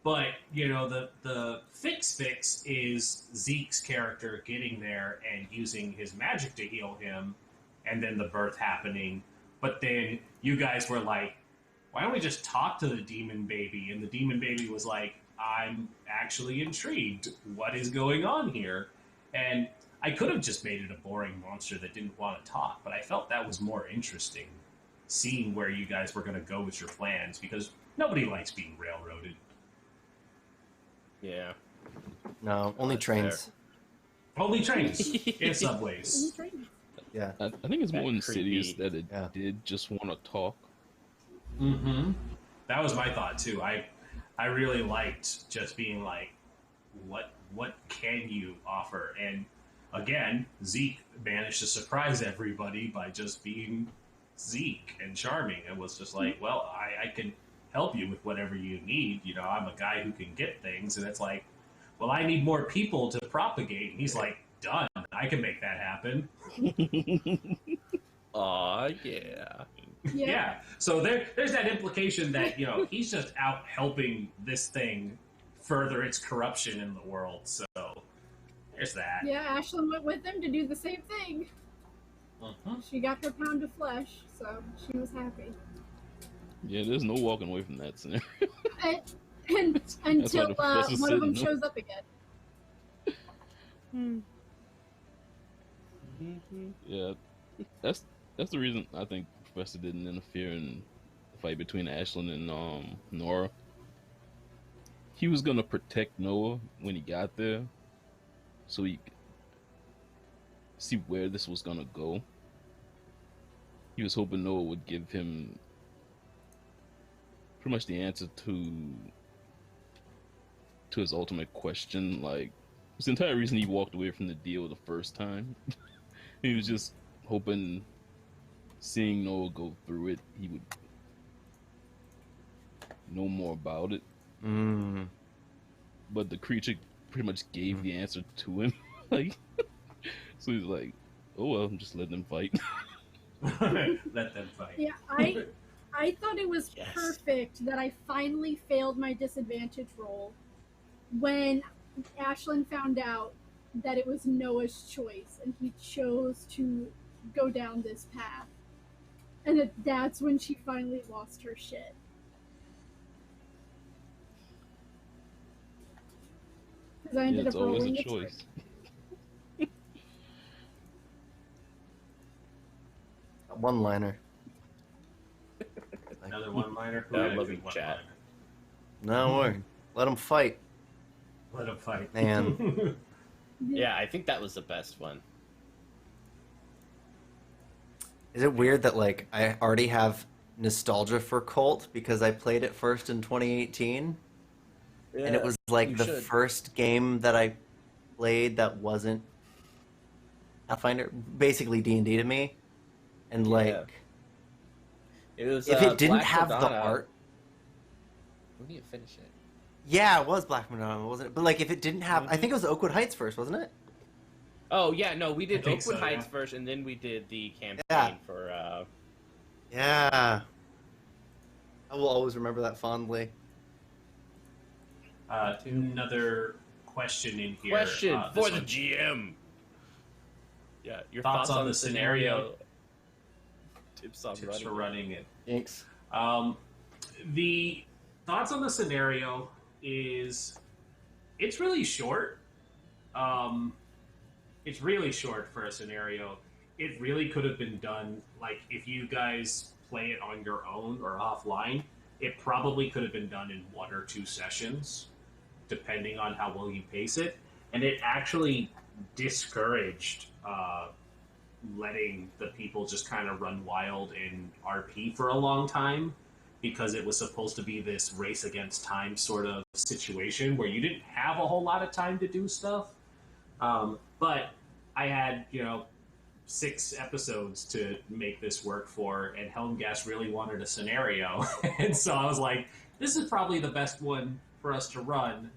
But, you know, the fix is Zeke's character getting there and using his magic to heal him, and then the birth happening. But then you guys were like, why don't we just talk to the demon baby? And the demon baby was like, I'm actually intrigued. What is going on here? And I could have just made it a boring monster that didn't want to talk, but I felt that was more interesting, seeing where you guys were going to go with your plans, because nobody likes being railroaded.
Yeah.
No, only
That's
trains.
Fair. Only trains and subways.
Yeah.
I think it's more insidious
creepy.
that it did just want to talk.
Mm-hmm. That was my thought too. I really liked just being like, what can you offer? And again, Zeke managed to surprise everybody by just being Zeke and charming. It was just like, well, I can help you with whatever you need. You know, I'm a guy who can get things. And it's like, well, I need more people to propagate. And he's like, done. I can make that happen.
Aw, yeah.
Yeah. So there's that implication that, you know, he's just out helping this thing further its corruption in the world. So there's that.
Yeah, Ashlin went with him to do the same thing. She got her pound of flesh, so she was happy.
Yeah, there's no walking away from that scenario.
And until
the professor
one of
said
them
no.
shows up again.
Yeah, that's the reason I think Professor didn't interfere in the fight between Ashlin and Norah. He was gonna protect Noah when he got there, so he could see where this was gonna go. He was hoping Noah would give him pretty much the answer to his ultimate question. Like, it's the entire reason he walked away from the deal the first time. He was just hoping, seeing Noah go through it, he would know more about it. But the creature pretty much gave the answer to him. Like, so he's like, oh well, I'm just letting them fight.
Let them fight.
Yeah, I thought it was perfect that I finally failed my disadvantage roll when Ashlin found out that it was Noah's choice and he chose to go down this path. And that's when she finally lost her shit. Because I ended
It's
up
always
rolling
a
the
choice.
One-liner.
Another one-liner.
I love you, chat.
No worry. Let them fight.
Let them fight.
Man.
Yeah, I think that was the best one.
Is it weird that, like, I already have nostalgia for KULT because I played it first in 2018?
Yeah,
and it was, like,
you
the
should.
first game that I played that wasn't Pathfinder, basically D&D to me. And, like,
It was,
if it didn't
Black
have the
Madonna.
art...
We need to finish it.
Yeah, it was Black Madonna, wasn't it? But, like, if it didn't have... I think it was Oakwood Heights first, wasn't it?
Oh, yeah, no, we did
I think
Oakwood
so,
Heights
yeah.
first, and then we did the campaign
Yeah.
for,
Yeah. I will always remember that fondly.
Another question in here.
Question
this
for the
one.
GM. Yeah, your
Thoughts on the scenario?
Tips on
Tips for running it.
Thanks.
The thoughts on the scenario is it's really short. It's really short for a scenario. It really could have been done, like, if you guys play it on your own or offline, it probably could have been done in 1 or 2 sessions, depending on how well you pace it. And it actually discouraged letting the people just kind of run wild in RP for a long time, because it was supposed to be this race against time sort of situation where you didn't have a whole lot of time to do stuff. But I had, 6 episodes to make this work for, and Helmgas really wanted a scenario. And so I was like, this is probably the best one for us to run,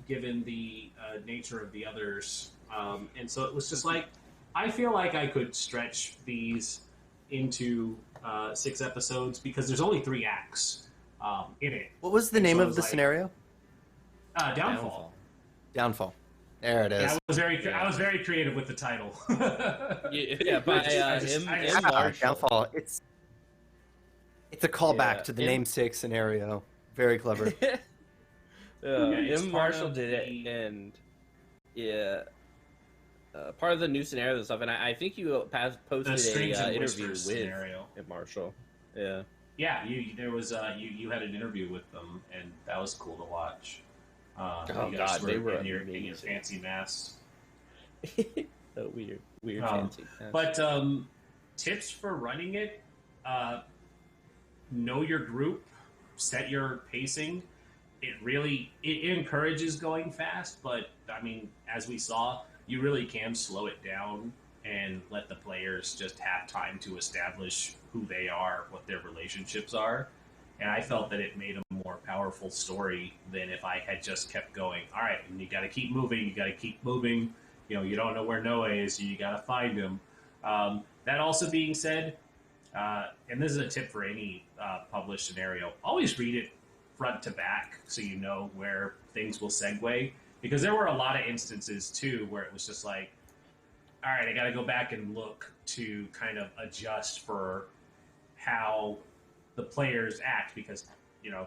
given the nature of the others. And so it was just like, I feel like I could stretch these into 6 episodes because there's only 3 acts in it.
What was the
And
name
so I
of
was
the
like,
scenario?
Downfall.
Downfall. There it is.
Yeah, I was very creative with the title.
Yeah, by M. Marshall.
Downfall. It's a callback
Yeah,
to the
M-
namesake scenario. Very clever.
it's
M.
part
Marshall
of
did it,
the-
and part of the new scenarios and stuff. And I think you posted
The Strings
a
and
interview
Whispers
with
scenario.
M. Marshall. Yeah.
Yeah, you had an interview with them, and that was cool to watch.
Oh,
you guys
God, they were
in your
amazing.
fancy masks.
So weird
Um,
fancy. Yeah.
But tips for running it: know your group, set your pacing. It encourages going fast, but I mean, as we saw, you really can slow it down and let the players just have time to establish who they are, what their relationships are. And I felt that it made a more powerful story than if I had just kept going, all right, and you got to keep moving, you don't know where Noah is, so you got to find him. That also being said, and this is a tip for any published scenario, always read it front to back so you know where things will segue. Because there were a lot of instances too where it was just like, all right, I got to go back and look to kind of adjust for how the players act, because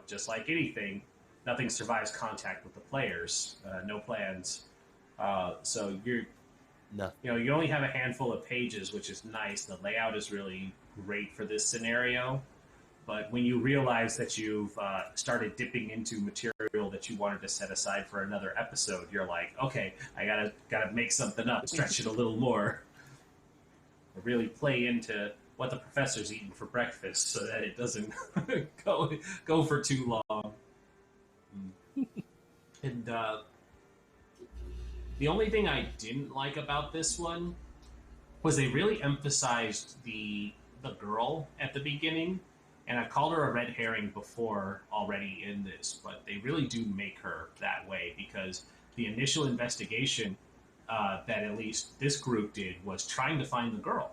just like anything, nothing survives contact with the players. No plans. So you only have a handful of pages, which is nice. The layout is really great for this scenario. But when you realize that you've started dipping into material that you wanted to set aside for another episode, you're like, okay, I gotta make something up, stretch it a little more, really play into what the professor's eating for breakfast, so that it doesn't go for too long. And the only thing I didn't like about this one was they really emphasized the girl at the beginning. And I've called her a red herring before already in this, but they really do make her that way, because the initial investigation that at least this group did was trying to find the girl.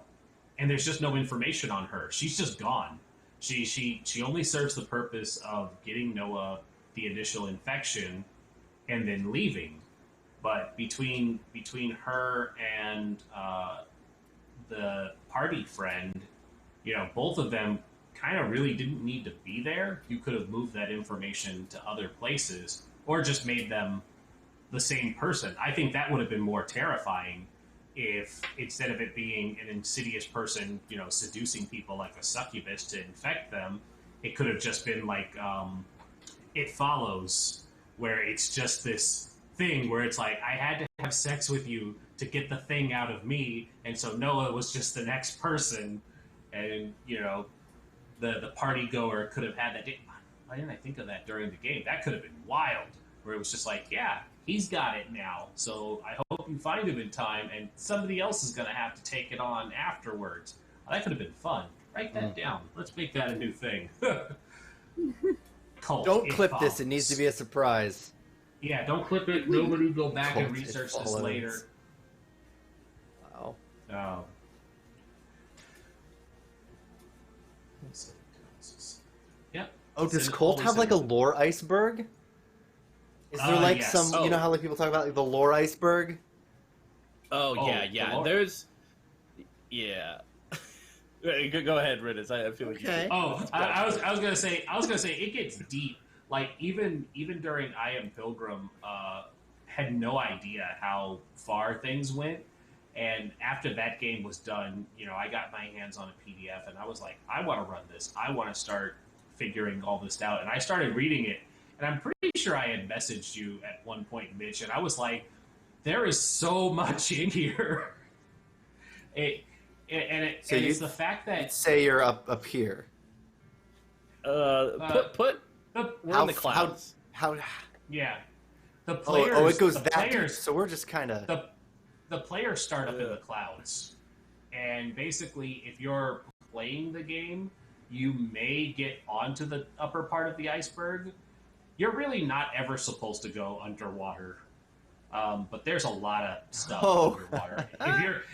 And there's just no information on her. She's just gone. She only serves the purpose of getting Noah the initial infection and then leaving. But between her and the party friend, both of them kind of really didn't need to be there. You could have moved that information to other places, or just made them the same person. I think that would have been more terrifying if, instead of it being an insidious person, seducing people like a succubus to infect them, it could have just been like It Follows, where it's just this thing where it's like, I had to have sex with you to get the thing out of me, and so Noah was just the next person, and the party goer could have had that. Why didn't I think of that during the game? That could have been wild, where it was just like, yeah, he's got it now, so I hope you find him in time, and somebody else is going to have to take it on afterwards. That could have been fun. Write that down. Let's make that a new thing. Cult,
Don't clip
follows.
this. It needs to be a surprise.
Yeah, don't clip it. Nobody go back and
Cult,
research this later.
Wow.
Oh. Yep.
Oh, does Colt have like a lore iceberg? Is there like
yes.
some, how like people talk about like the lore iceberg?
Oh, yeah.
the lore.
There's, yeah. Go ahead, Riddis. I feel like
Okay.
I was gonna say it gets deep. Like even during I Am Pilgrim, had no idea how far things went. And after that game was done, I got my hands on a PDF, and I was like, I want to run this. I want to start figuring all this out. And I started reading it, and I'm pretty sure I had messaged you at one point, Mitch, and I was like, there is so much in here. It's the fact that...
Say you're up here.
We're in the clouds.
How
Yeah. The players...
it goes that
players,
deep, so we're just kind of...
The players start up in the clouds. And basically, if you're playing the game, you may get onto the upper part of the iceberg. You're really not ever supposed to go underwater. But there's a lot of stuff underwater.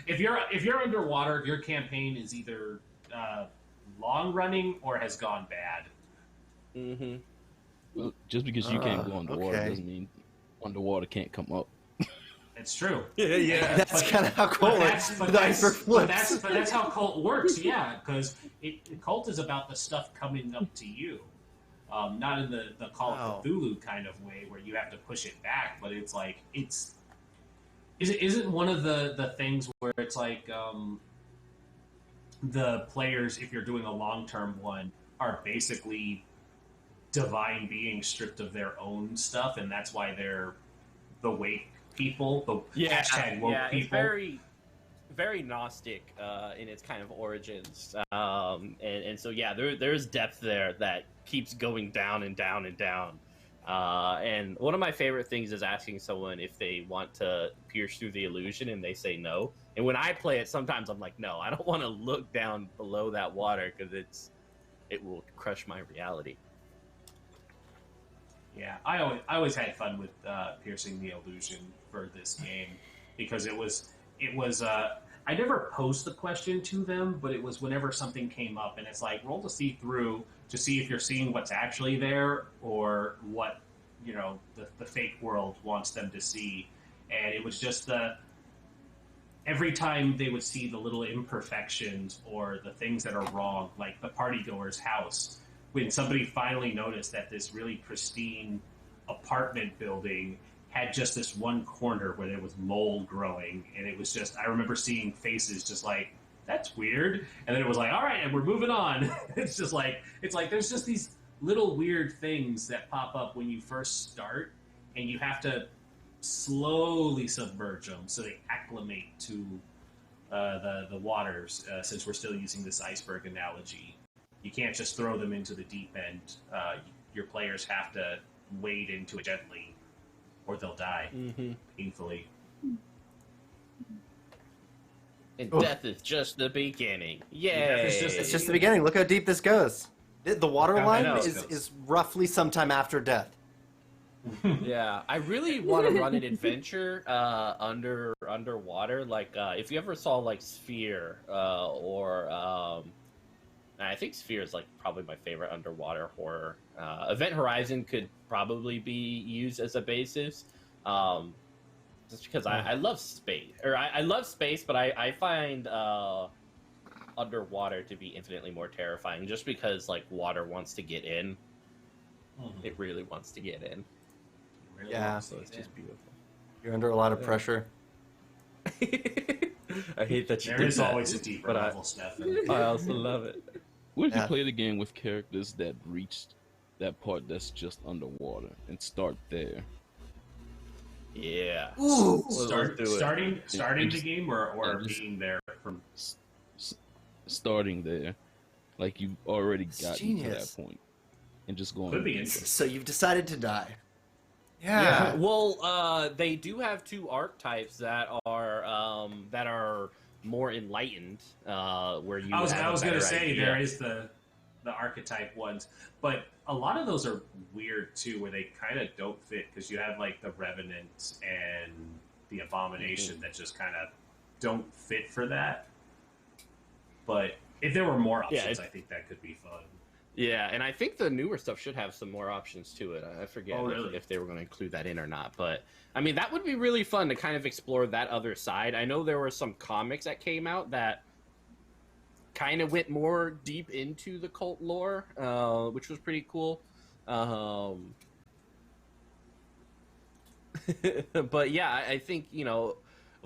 If you're underwater, your campaign is either long running or has gone bad.
Mm-hmm.
Well, just because you can't go underwater doesn't mean underwater can't come up.
It's true.
Yeah. That's kind of how Colt works.
But that's how Cult works, yeah. Because Cult is about the stuff coming up to you. Not in the Call of Cthulhu kind of way where you have to push it back, but it's like isn't one of the things where it's like the players, if you're doing a long-term one, are basically divine beings stripped of their own stuff, and that's why they're the wake people, the hashtag woke people.
It's very, very Gnostic in its kind of origins, and so there's depth there that keeps going down and down and down. And one of my favorite things is asking someone if they want to pierce through the illusion, and they say no. And when I play it, sometimes I'm like, no, I don't want to look down below that water because it will crush my reality.
Yeah, I always had fun with piercing the illusion for this game because it was I never posed the question to them, but it was whenever something came up, and it's like roll to see through to see if you're seeing what's actually there or what the fake world wants them to see. And it was just every time they would see the little imperfections or the things that are wrong, like the partygoer's house, when somebody finally noticed that this really pristine apartment building had just this one corner where there was mold growing, and it was just, I remember seeing faces just like, that's weird, and then it was like, all right, and we're moving on. It's like there's just these little weird things that pop up when you first start, and you have to slowly submerge them so they acclimate to the waters, since we're still using this iceberg analogy. You can't just throw them into the deep end. Your players have to wade into it gently, or they'll die painfully.
And death is just the beginning. Yay!
It's just the beginning. Look how deep this goes. The water line
is
is roughly sometime after death.
Yeah, I really want to run an adventure underwater. Like, if you ever saw like Sphere, or I think Sphere is like probably my favorite underwater horror. Event Horizon could probably be used as a basis, just because I love space, or I love space, but I find underwater to be infinitely more terrifying, just because like water wants to get in. It really wants to get in.
Yeah,
So it's just beautiful.
You're under a lot of pressure.
I hate that you
There
did
is
that,
always a deeper
but
level, Stefan.
I also love it.
What if you
Yeah.
play the game with characters that reached that part that's just underwater and start there?
Yeah.
Ooh,
Let's do it.
Starting the game or
just-
being there from.
Starting there, like you've already gotten to
genius.
that point, and just going.
Could be interesting.
so you've decided to die.
Yeah. Well, they do have two archetypes that are more enlightened. Where you
I was
have a
going to
better
say
idea.
there is the archetype ones, but a lot of those are weird too, where they kind of don't fit, because you have like the Revenant and the Abomination that just kind of don't fit for that. But if there were more options, I think that could be fun.
Yeah, and I think the newer stuff should have some more options to it. I forget if they were going to include that in or not. But, I mean, that would be really fun to kind of explore that other side. I know there were some comics that came out that kind of went more deep into the cult lore, which was pretty cool. But, yeah, I think,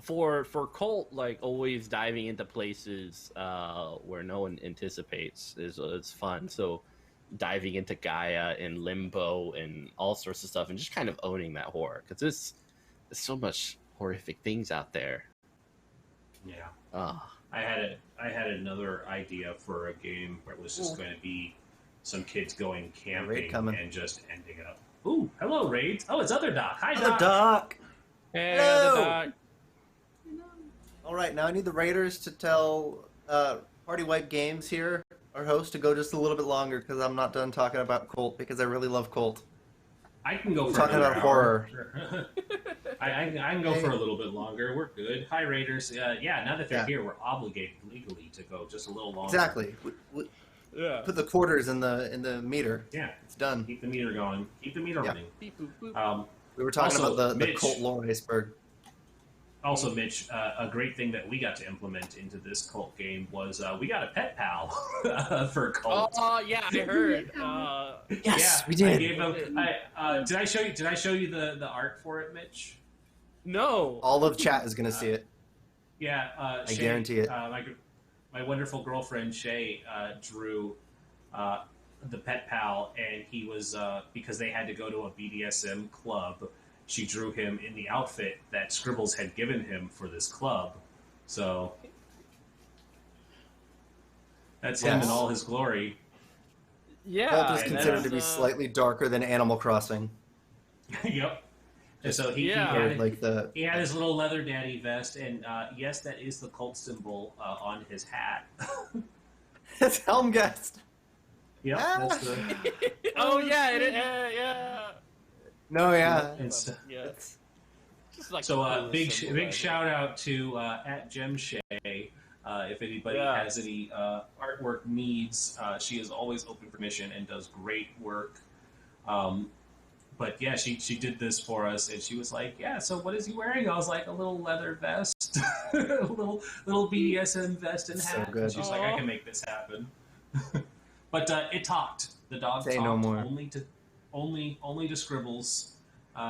for cult, like, always diving into places where no one anticipates is fun. So diving into Gaia and Limbo and all sorts of stuff, and just kind of owning that horror, because there's so much horrific things out there.
Yeah. I had another idea for a game where it was just going to be some kids going camping and just ending up. Ooh, hello, Raids. Oh, it's Other Doc. Hi,
Hello,
Doc.
Doc.
Hey,
Hello.
the doc.
All right, now I need the Raiders to tell Party Wipe Games here, our host, to go just a little bit longer, because I'm not done talking about Colt, because I really love Colt.
I can go for
Talking
another
about
hour.
horror.
Sure. I can go for a little bit longer. We're good. Hi, Raiders. Yeah, now that they're here, we're obligated legally to go just a little longer.
Exactly.
Yeah.
Put the quarters in the meter.
Yeah.
It's done.
Keep the meter going. Keep the meter running.
Beep, boop, boop.
We were talking
Also,
about the
Mitch.
Colt lore iceberg.
Also, Mitch, a great thing that we got to implement into this cult game was we got a pet pal for cult.
Oh, yeah, I heard.
Yes,
yeah,
we did.
I gave him. Did I show you? Did I show you the art for it, Mitch?
No.
All of chat is going to see it.
Yeah,
I
Shay,
guarantee it.
My wonderful girlfriend Shay drew the pet pal, and he was because they had to go to a BDSM club. She drew him in the outfit that Scribbles had given him for this club. So that's him in all his glory.
Yeah.
Colt is
and
considered
that's,
to be slightly darker than Animal Crossing.
Yep. And so he
Yeah.
had,
Like the
he had his little leather daddy vest, and yes, that is the cult symbol on his hat.
it's Helmgast.
Yep,
Ah.
that's the.
Oh, yeah. Yeah.
No, yeah.
It's,
Yeah.
It's,
Just like
So
the
big
coolest symbol ever.
shout out to at Gem Shay. If anybody
Yeah.
has any artwork needs, she is always open for mission and does great work. but yeah, she did this for us, and she was like, "Yeah, so what is he wearing?" I was like, "A little leather vest, a little BDSM vest and
So
hat."
good.
And she's like, "I
Aw.
can make this happen." But it talked. The dog
Say
talked
no more.
only to Scribbles,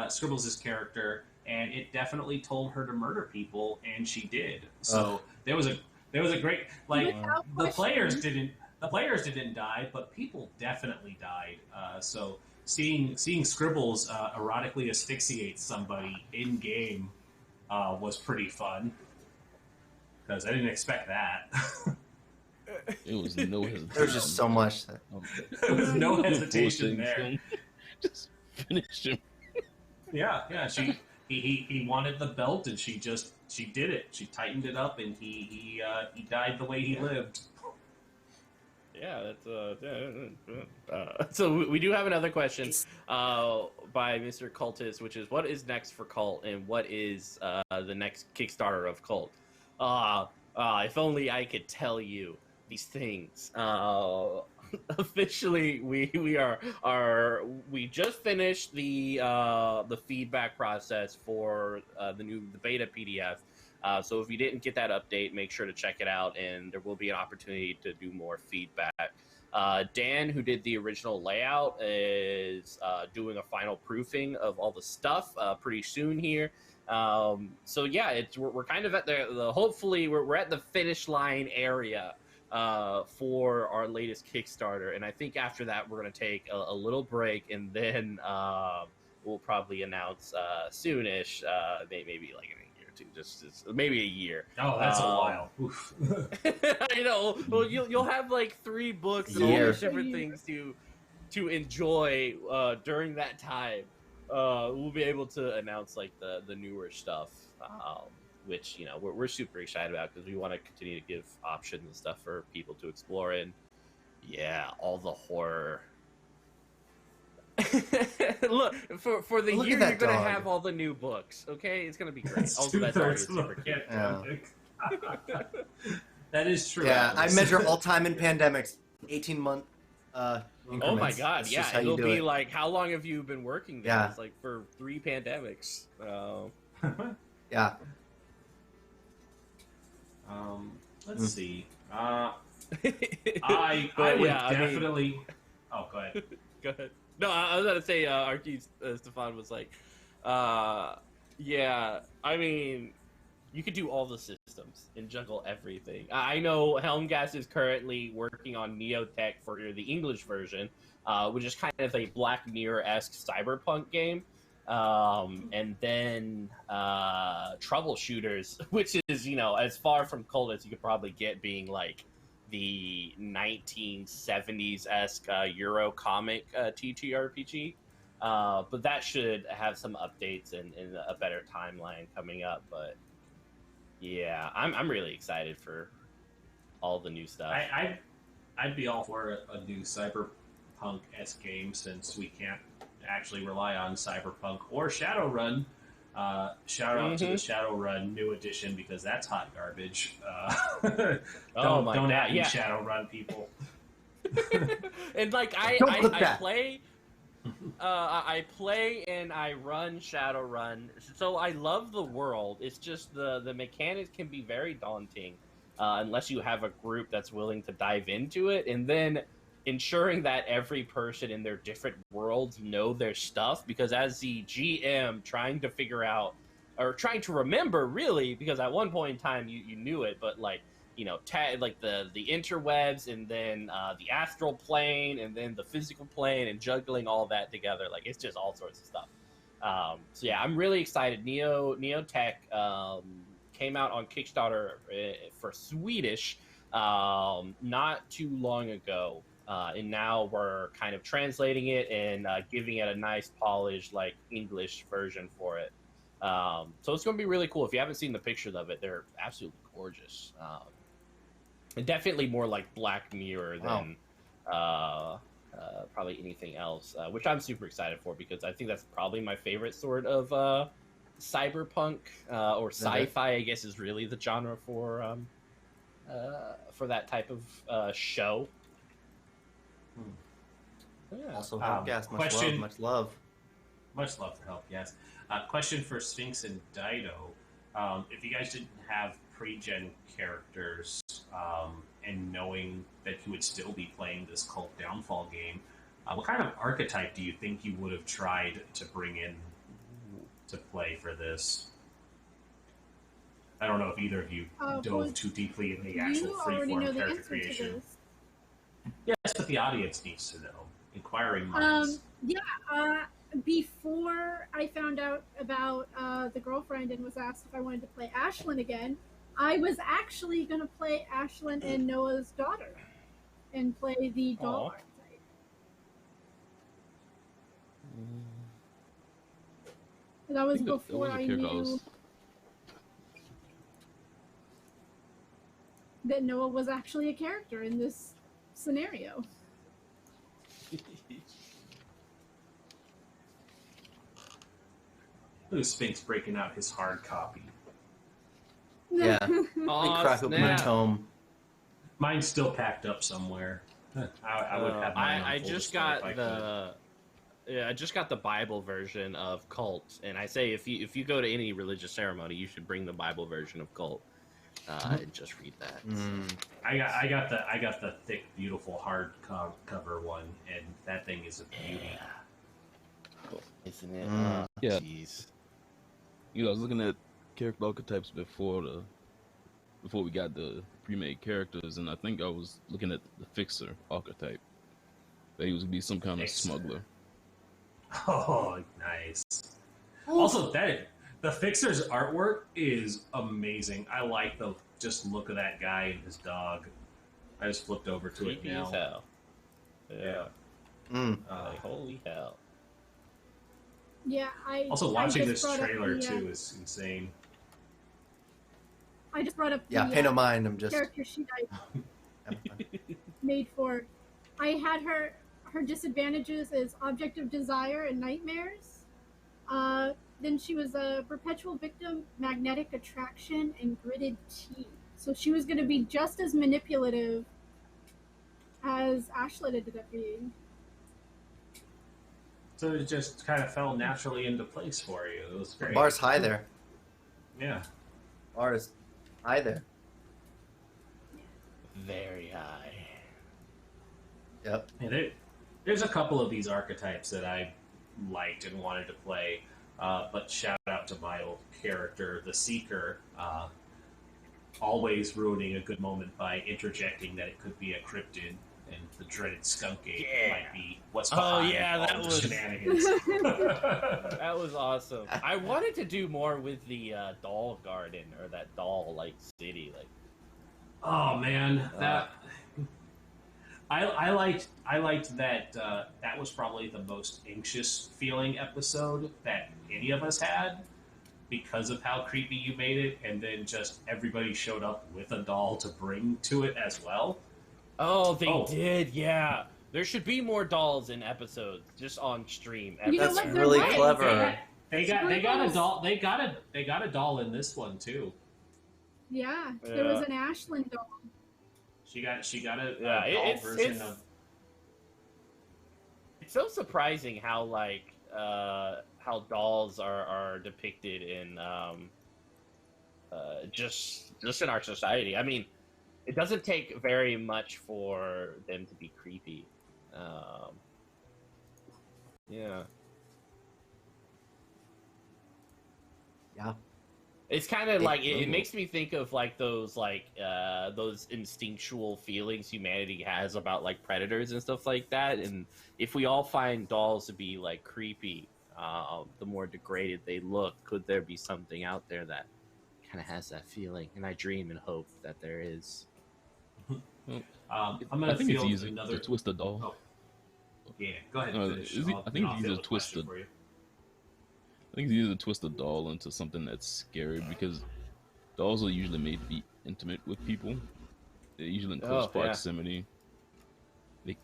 Scribbles' character, and it definitely told her to murder people, and she did. So there was a great
Without
the
question.
players didn't die, but people definitely died. So seeing Scribbles erotically asphyxiate somebody in game was pretty fun because I didn't expect that.
It was no hesitation.
There's just so much. That...
There was no hesitation
Forcing
there.
him. Just finish him.
Yeah. He wanted the belt, and she did it. She tightened it up, and he died the way he lived.
Yeah, that's so we do have another question by Mr. Cultist, which is what is next for Cult and what is the next Kickstarter of Cult? If only I could tell you these things. Officially, we we just finished the feedback process for the beta PDF. So if you didn't get that update, make sure to check it out, and there will be an opportunity to do more feedback. Dan, who did the original layout, is doing a final proofing of all the stuff pretty soon here. So yeah, we're kind of at the hopefully we're at the finish line area for our latest Kickstarter, and I think after that we're gonna take a little break, and then we'll probably announce soonish, maybe like in a year or two, just maybe a year.
Oh, that's a while. Oof.
I know. Well, you'll have like 3 books and all
Year.
these different things to enjoy during that time. We'll be able to announce like the newer stuff, which we're super excited about because we want to continue to give options and stuff for people to explore. And yeah, all the horror. Look, for the
Look
year,
at
you're
that
gonna
dog.
have all the new books. Okay, it's gonna be great.
It's
Also, that dog is
2/3
super
look
cute.
at pandemic. That is true.
Yeah, I
Alex.
measure all time in pandemics, 18-month increments.
Oh my god,
That's
yeah,
just how you
it'll
do
be
it.
like, how long have you been working there?
Yeah.
It's like for 3 pandemics.
Yeah.
Let's see. I
But
would
yeah, I mean-
definitely. Oh, go ahead.
Go ahead. No, I was going to say, Archie Stefan was like, yeah, I mean, you could do all the systems and juggle everything. I know Helmgas is currently working on Neotech for the English version, which is kind of a Black Mirror-esque cyberpunk game. And then Troubleshooters, which is, as far from Cult as you could probably get, being like the 1970s-esque Euro comic TTRPG. But that should have some updates and a better timeline coming up. But yeah, I'm really excited for all the new stuff.
I'd be all for a new cyberpunk-esque game since we can't actually rely on Cyberpunk or Shadowrun. Shout out to the Shadowrun new edition because that's hot garbage. Don't at me,
yeah.
Shadowrun people.
And like I play I play and I run Shadowrun, so I love the world. It's just the mechanics can be very daunting unless you have a group that's willing to dive into it, and then ensuring that every person in their different worlds know their stuff, because as the GM trying to figure out or trying to remember, really, because at one point in time you knew it, but like like the interwebs, and then the astral plane, and then the physical plane, and juggling all that together, like it's just all sorts of stuff. So yeah, I'm really excited. Neotech came out on Kickstarter for Swedish not too long ago, and now we're kind of translating it and giving it a nice polished like English version for it. So it's going to be really cool. If you haven't seen the pictures of it, they're absolutely gorgeous. And definitely more like Black Mirror than probably anything else, which I'm super excited for, because I think that's probably my favorite sort of cyberpunk or sci-fi, I guess, is really the genre for that type of show.
Yeah. Also,
Question-
much love.
Much love for help, yes. Question for Sphinx and Dido. If you guys didn't have pre-gen characters, and knowing that you would still be playing this Cult Downfall game, what kind of archetype do you think you would have tried to bring in to play for this? I don't know if either of you dove too deeply in the actual freeform character creation. Yes, but the audience needs to know. Inquiring minds.
Before I found out about the girlfriend and was asked if I wanted to play Ashlin again, I was actually going to play Ashlin and Noah's daughter and play the doll archetype. That was before I knew that Noah was actually a character in this scenario.
Look at Sphinx breaking out his hard copy.
Yeah. Crack open my tome.
Mine's still packed up somewhere. I would have mine.
I just got I just got the Bible version of Cult, and I say if you go to any religious ceremony, you should bring the Bible version of Cult. And just read that.
I got the thick, beautiful hard cover one, and that thing is a beauty.
Cool. Isn't it?
Yeah.
Jeez.
I was looking at character archetypes before we got the pre-made characters, and I think I was looking at the Fixer archetype. That he was gonna be some kind of smuggler.
Oh, nice. Also, the Fixer's artwork is amazing. I like the just look of that guy and his dog. I just flipped over to
Creepy
it now.
As hell. Yeah. Like, holy hell.
Yeah,
also watching this trailer too is insane.
I just brought up
the pay no mind. I'm just
character sheet I made for. I had her disadvantages is object of desire and nightmares. Then she was a perpetual victim, magnetic attraction, and gritted teeth. So she was going to be just as manipulative as Ashlin ended up being.
So it just kind of fell naturally into place for you. It was great.
Bar's high there.
Yeah.
Bar is high there.
Very high.
Yep. Yeah, there's a couple of these archetypes that I liked and wanted to play, but shout out to my old character, the Seeker, always ruining a good moment by interjecting that it could be a cryptid, and the dreaded skunk ape might be what's behind all the shenanigans.
That was awesome. I wanted to do more with the doll garden, or that doll city.
Oh man, that I liked that. That was probably the most anxious feeling episode that any of us had, because of how creepy you made it, and then just everybody showed up with a doll to bring to it as well.
Oh, they did, yeah. There should be more dolls in episodes, just on stream.
That's really clever.
They got a doll. They got a doll in this one too.
Yeah, there was an Ashlin doll.
She got a doll version of.
It's so surprising how how dolls are depicted in just in our society. I mean, it doesn't take very much for them to be creepy. Yeah. It's kind of it makes me think of those instinctual feelings humanity has about predators and stuff like that. And if we all find dolls to be creepy, the more degraded they look, could there be something out there that kind of has that feeling? And I dream and hope that there is.
I think it's easy to twist a doll.
Oh. Yeah, go ahead.
I think it's easy to twist it. I think it's easy to twist a doll into something that's scary, because dolls are usually made to be intimate with people. They're usually in close proximity. They,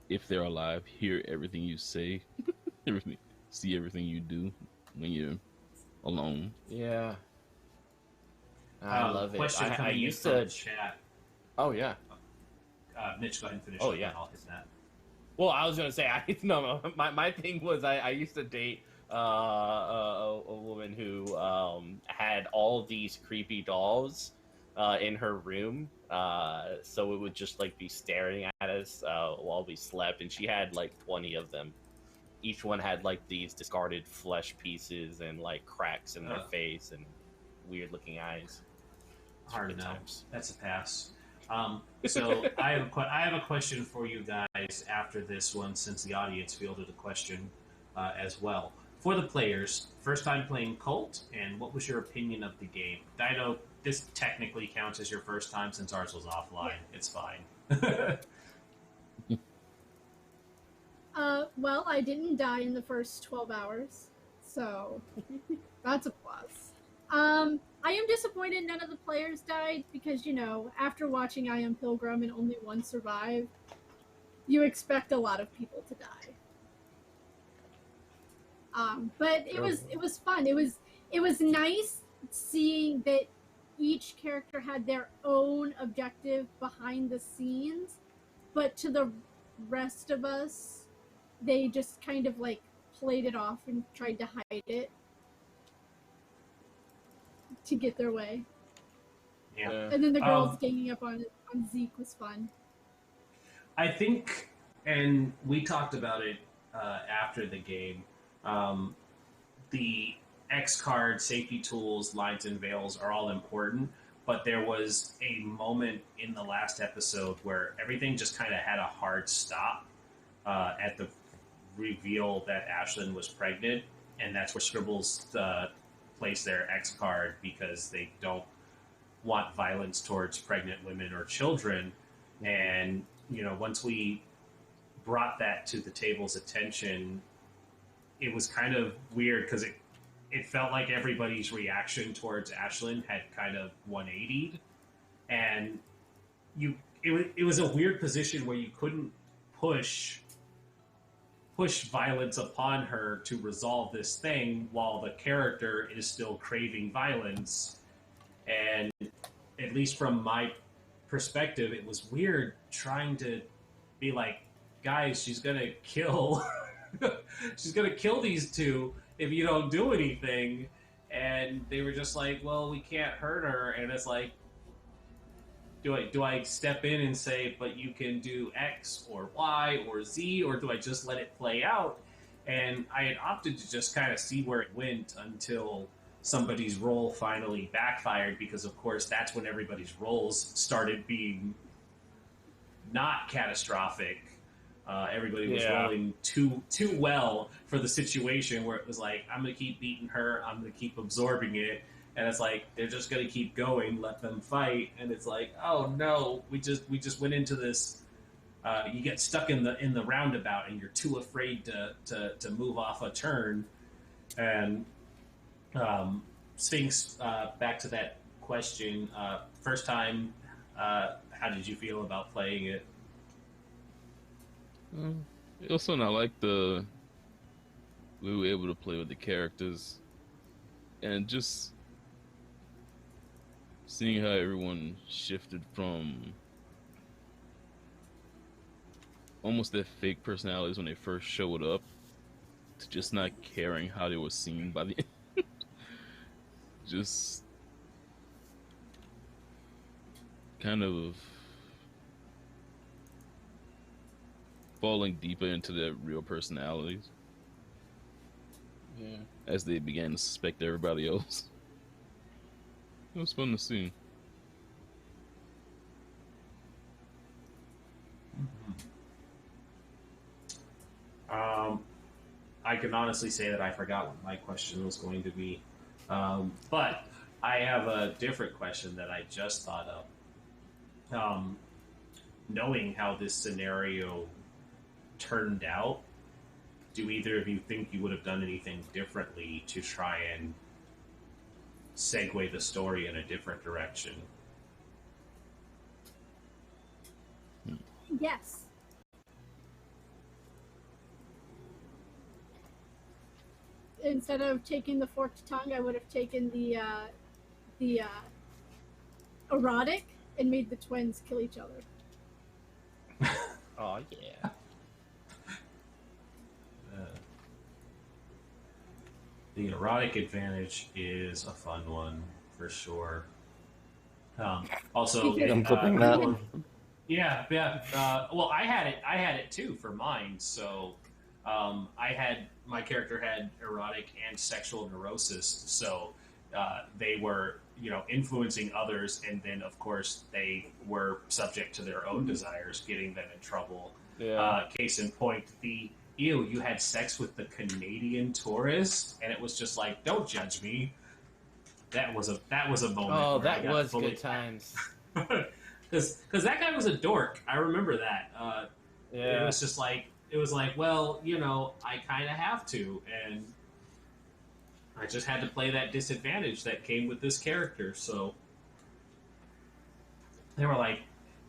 if they're alive, hear everything you say, see everything you do when you're alone.
Yeah. I love it. I used to
chat.
Oh yeah.
Mitch, go ahead and finish.
Oh yeah.
I'll hit that.
Well, I was gonna say, no. My thing was, I used to date a woman who had all of these creepy dolls in her room, so it would just like be staring at us while we slept, and she had like 20 of them. Each one had like these discarded flesh pieces and like cracks in their face and weird looking eyes.
Hard no. That's a pass. So I have a question for you guys after this one, since the audience fielded a question as well. For the players, first time playing KULT, and what was your opinion of the game? Dido, this technically counts as your first time since ours was offline. Yeah. It's fine.
Well, I didn't die in the first 12 hours, so that's a plus. I am disappointed none of the players died because, you know, after watching I Am Pilgrim and only one survived, you expect a lot of people to die. But it was fun. It was nice seeing that each character had their own objective behind the scenes, but to the rest of us, they just kind of like played it off and tried to hide it to get their way.
Yeah.
And then the girls ganging up on Zeke was fun.
I think, and we talked about it after the game, the X card, safety tools, lines and veils are all important, but there was a moment in the last episode where everything just kind of had a hard stop at the reveal that Ashlin was pregnant, and that's where Scribbles place their X card because they don't want violence towards pregnant women or children. And, you know, once we brought that to the table's attention, it was kind of weird because it felt like everybody's reaction towards Ashlin had kind of 180'd, and it was a weird position where you couldn't push violence upon her to resolve this thing while the character is still craving violence. And at least from my perspective, it was weird trying to be like, guys, she's gonna kill these two if you don't do anything. And they were just like, well, we can't hurt her. And it's like, do I step in and say, but you can do X or Y or Z, or do I just let it play out? And I had opted to just kind of see where it went until somebody's roll finally backfired, because of course that's when everybody's rolls started being not catastrophic. Everybody was rolling too well for the situation, where it was like, I'm going to keep beating her, I'm going to keep absorbing it. And it's like, they're just going to keep going, let them fight. And it's like, oh no, we just went into this. You get stuck in the roundabout, and you're too afraid to move off a turn. And Sphinx, back to that question. First time, how did you feel about playing it?
Also, I like we were able to play with the characters, and just seeing how everyone shifted from almost their fake personalities when they first showed up to just not caring how they were seen by the end. Just kind of falling deeper into their real personalities. Yeah. As they began to suspect everybody else. It was fun to see.
I can honestly say that I forgot what my question was going to be. But I have a different question that I just thought of. Knowing how this scenario turned out, do either of you think you would have done anything differently to try and segue the story in a different direction?
Yes. Instead of taking the forked tongue, I would have taken the erotic and made the twins kill each other.
Oh yeah.
The erotic advantage is a fun one for sure. Also,
I'm
clipping that one.
Yeah. Well, I had it too for mine. So, my character had erotic and sexual neurosis. So, they were, influencing others, and then of course they were subject to their own desires, getting them in trouble.
Yeah.
Case in point, you had sex with the Canadian tourist, and it was just like, don't judge me. That was a moment.
Oh,
where I
that
got
was
fully-
good times.
Because that guy was a dork. I remember that.
Yeah.
It was like, well, I kind of have to, and I just had to play that disadvantage that came with this character. So they were like,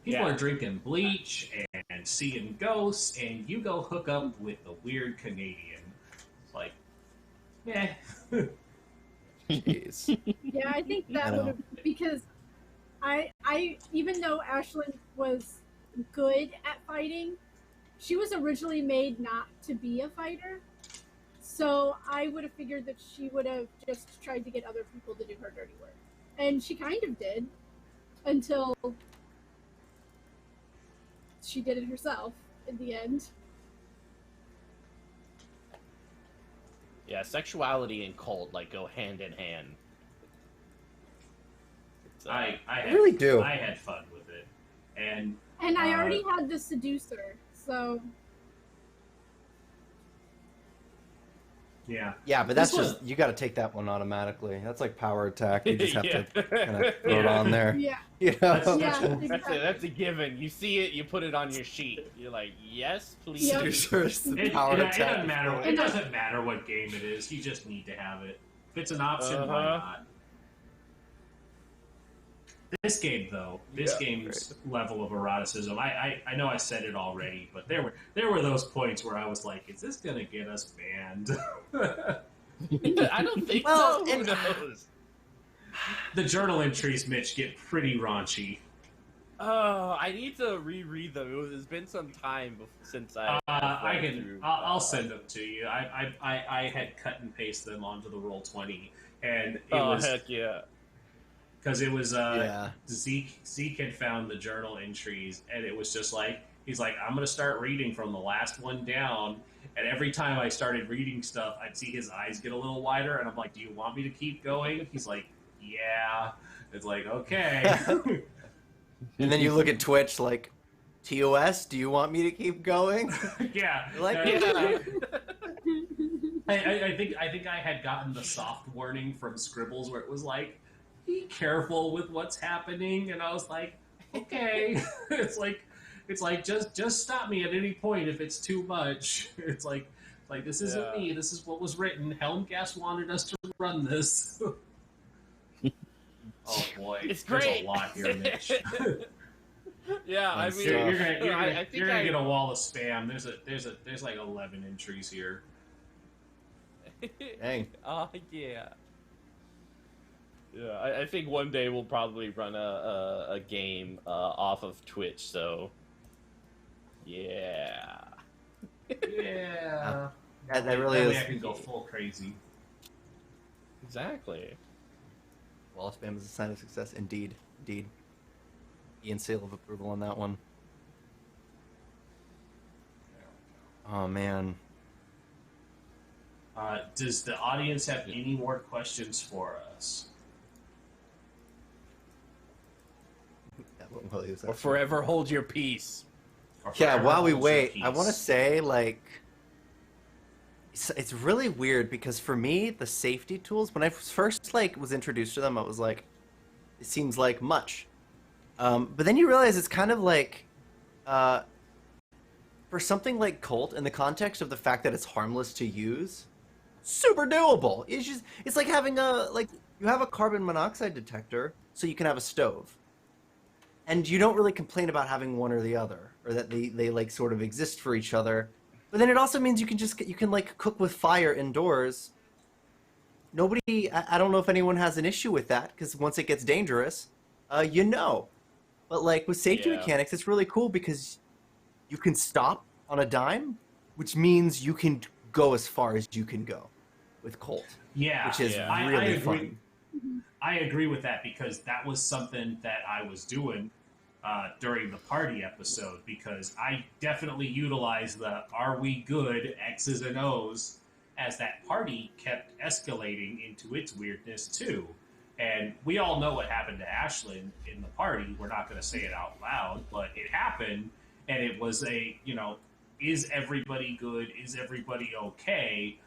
people are drinking bleach and seeing ghosts, and you go hook up with the weird Canadian. It's like, yeah.
Jeez.
Yeah, I think that would have, because I even though Ashlin was good at fighting, she was originally made not to be a fighter. So I would have figured that she would have just tried to get other people to do her dirty work. And she kind of did until she did it herself in the end.
Yeah, sexuality and cult go hand in hand.
I
really do.
I had fun with it, and
I already had the seducer, so
yeah.
Yeah, but that's
This
just you got to take that one automatically. That's like power attack. You just have
Yeah.
to kind of throw it on there.
yeah.
You know?
Yeah,
That's a given. You see it, you put it on your sheet. You're like, yes, please.
Yep.
Seducers, the
It
power
doesn't
attack.
matter. It doesn't matter what game it is. You just need to have it. If it's an option, why not? This game, though, game's level of eroticism. I know I said it already, but there were those points where I was like, "Is this gonna get us banned?"
I don't think
Well,
so. Who knows?
The journal entries, Mitch, get pretty raunchy.
Oh, I need to reread them. It's been some time since
I'll
I'll
send them to you. I had cut and paste them onto the Roll20, and it
Oh
was
heck yeah!
because it was
Yeah.
Zeke had found the journal entries, and it was just like, he's like, I'm gonna start reading from the last one down, and every time I started reading stuff, I'd see his eyes get a little wider, and I'm like, do you want me to keep going? He's like, yeah. It's like, okay.
And then you look at Twitch like, TOS, do you want me to keep going?
Yeah.
Like,
Yeah.
I think I had gotten the soft warning from Scribbles where it was like, be careful with what's happening, and I was like, okay. it's like just stop me at any point if it's too much. It's like this isn't me. This is what was written. Helmcast wanted us to run this. Oh boy,
It's
there's
great.
a lot here, Mitch.
Yeah, I mean,
You're
I think
gonna get a wall of spam. There's like 11 entries here.
Dang.
Oh yeah. Yeah, I think one day we'll probably run a game off of Twitch. So, yeah.
Yeah.
That really
That way
is.
I can go full crazy.
Exactly.
Wall of spam is a sign of success. Indeed. Ian seal of approval on that one. Oh man.
Does the audience have any more questions for us?
Or forever hold your peace.
Or
Yeah,
forever
while we
hold your
wait, I
peace?
want to say, like, it's really weird because for me, the safety tools, when I first, was introduced to them, I was like, it seems like much. But then you realize it's kind of like, for something like KULT, in the context of the fact that it's harmless to use, super doable. It's like having you have a carbon monoxide detector, so you can have a stove. And you don't really complain about having one or the other, or that they sort of exist for each other. But then it also means you can cook with fire indoors. Nobody, I don't know if anyone has an issue with that, because once it gets dangerous, But with safety mechanics, it's really cool because you can stop on a dime, which means you can go as far as you can go with KULT.
Yeah,
which is
Yeah.
I
really
agree.
fun.
I agree with that because that was something that I was doing during the party episode because I definitely utilized the "Are we good?" X's and O's as that party kept escalating into its weirdness too. And we all know what happened to Ashlin in the party. We're not going to say it out loud, but it happened, and it was is everybody good? Is everybody okay?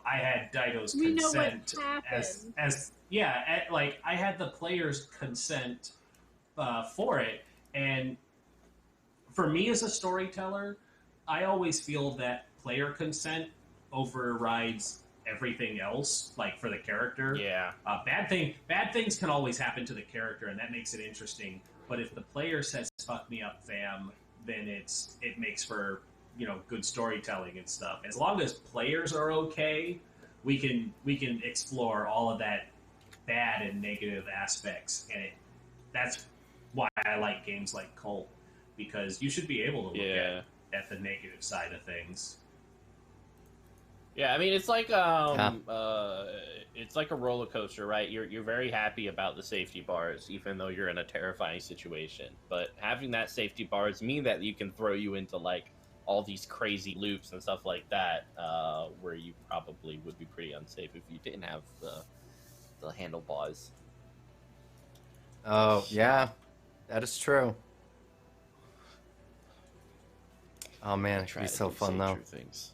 I had Dido's
We know what
consent
happened.
like I had the players' consent for it, and for me as a storyteller, I always feel that player consent overrides everything else. Like for the character,
Yeah.
bad things can always happen to the character, and that makes it interesting. But if the player says "fuck me up, fam," then it makes for good storytelling and stuff. As long as players are okay, we can explore all of that bad and negative aspects, and that's why I like games like Cult, because you should be able to look
Yeah.
at the negative side of things.
Yeah, I mean it's like it's like a roller coaster, right? You're very happy about the safety bars, even though you're in a terrifying situation. But having that safety bars mean that you can throw you into like all these crazy loops and stuff like that, where you probably would be pretty unsafe if you didn't have the handlebars.
Oh yeah, that is true. Oh man, it should
Try
be
to
so
do
fun though.
safer things.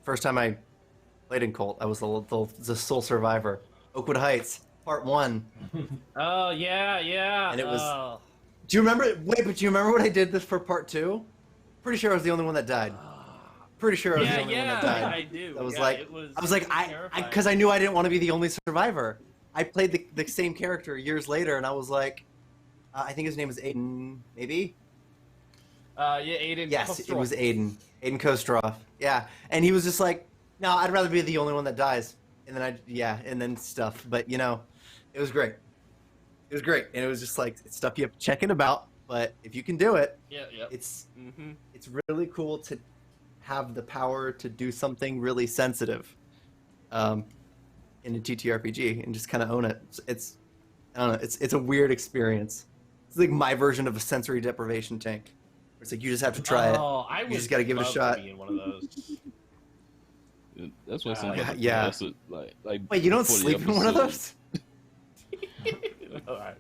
First time I played in Cult, I was the sole survivor. Oakwood Heights, Part 1.
Oh yeah.
And it was-
Oh.
Do you remember? Wait, but do you remember what I did this for Part 2? Pretty sure I was the only one that died. Pretty sure I was the only one that died.
I do.
I was
Yeah,
like,
it was,
I was like,
it was
I
terrifying.
because I knew I didn't want to be the only survivor. I played the same character years later, and I was like, I think his name was Aiden, maybe.
Yeah, Aiden.
Yes, it
Kostrov.
was Aiden Kostrov. Yeah, and he was just like, no, I'd rather be the only one that dies. And then and then stuff. But it was great. It was great, and it was just like it's stuff you have to check in about. But if you can do it,
Yeah.
it's
Mm-hmm.
it's really cool to have the power to do something really sensitive in a TTRPG and just kind of own it. It's I don't know. It's a weird experience. It's like my version of a sensory deprivation tank. It's like you just have to try it.
I
You just gotta give it a shot.
Be in one of those.
That's why sometimes
yeah.
like
Wait, you don't
before the
sleep in one of
episode-
those?
All right.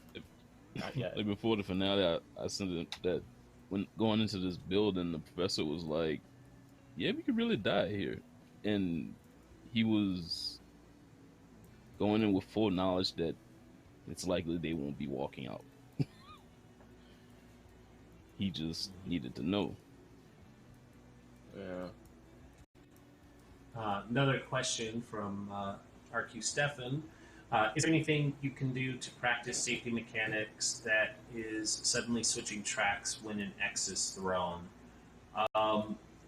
Not yet.
Like before the finale, I sent it that when going into this building, the professor was like, "Yeah, we could really die here," and he was going in with full knowledge that it's likely they won't be walking out. He just needed to know.
Yeah.
Another question from RQ Stefan. Is there anything you can do to practice safety mechanics that is suddenly switching tracks when an X is thrown?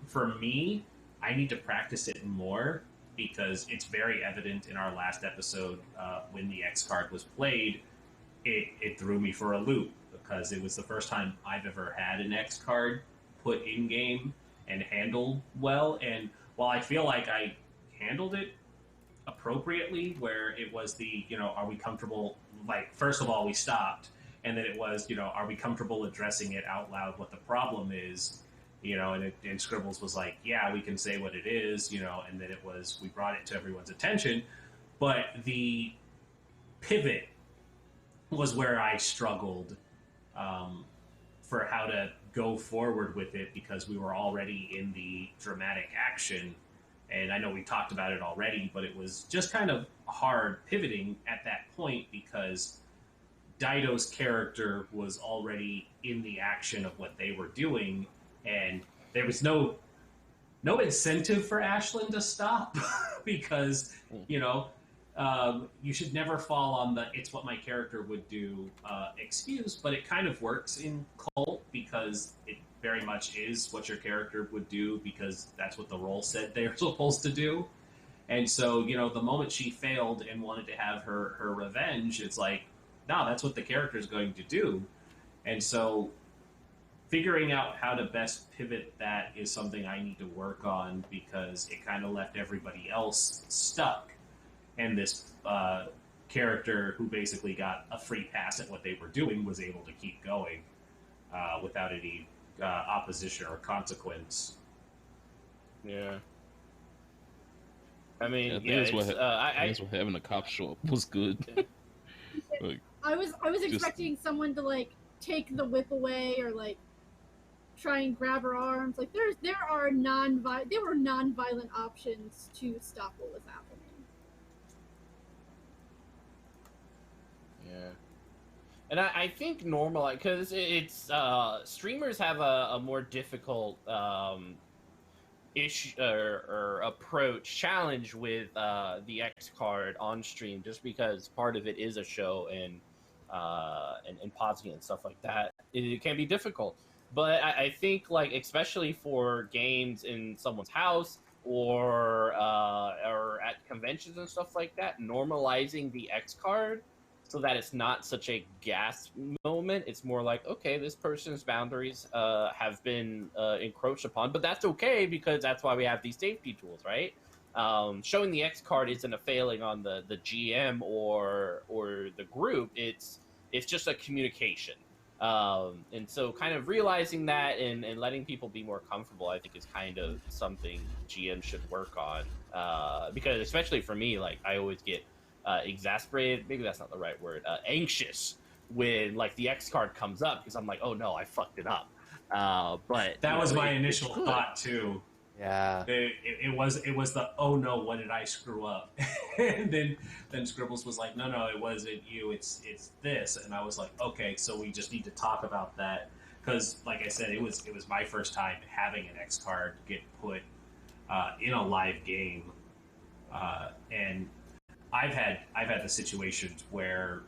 For me, I need to practice it more because it's very evident in our last episode when the X card was played, it threw me for a loop because it was the first time I've ever had an X card put in game and handled well. And while I feel like I handled it appropriately, where it was are we comfortable? Like, first of all, we stopped, and then it was, are we comfortable addressing it out loud what the problem is? And Scribbles was like, yeah, we can say what it is, and then we brought it to everyone's attention. But the pivot was where I struggled for how to go forward with it because we were already in the dramatic action. And I know we talked about it already, but it was just kind of hard pivoting at that point because Dido's character was already in the action of what they were doing, and there was no incentive for Ashlin to stop because, you should never fall on the "it's what my character would do" excuse, but it kind of works in Cult because it very much is what your character would do because that's what the role said they were supposed to do. And so, the moment she failed and wanted to have her revenge, it's like, no, that's what the character is going to do. And so figuring out how to best pivot that is something I need to work on, because it kind of left everybody else stuck. And this character who basically got a free pass at what they were doing was able to keep going without any opposition or consequence.
Yeah. I mean,
Yeah, that's what having a cop show up was good. Like,
I was expecting someone to like take the whip away or like try and grab her arms. Like there were non-violent options to stop what was happening.
Yeah. And I think normal, because it's streamers have a more difficult issue or challenge with the X card on stream, just because part of it is a show and pausing it and stuff like that. It can be difficult, but I think like especially for games in someone's house or at conventions and stuff like that, normalizing the X card so that it's not such a gas moment. It's more like, okay, this person's boundaries have been encroached upon, but that's okay because that's why we have these safety tools, right? Showing the X card isn't a failing on the GM or the group. It's just a communication. And so kind of realizing that and letting people be more comfortable, I think is kind of something GM should work on. Because especially for me, like I always get exasperated, maybe that's not the right word, anxious when like the X card comes up because I'm like, oh no, I fucked it up. But
that was my initial thought too.
Yeah.
It was the, oh no, what did I screw up? And then Scribbles was like, no, it wasn't you, it's this. And I was like, okay, so we just need to talk about that, because like I said, it was my first time having an X card get put in a live game, and I've had the situations where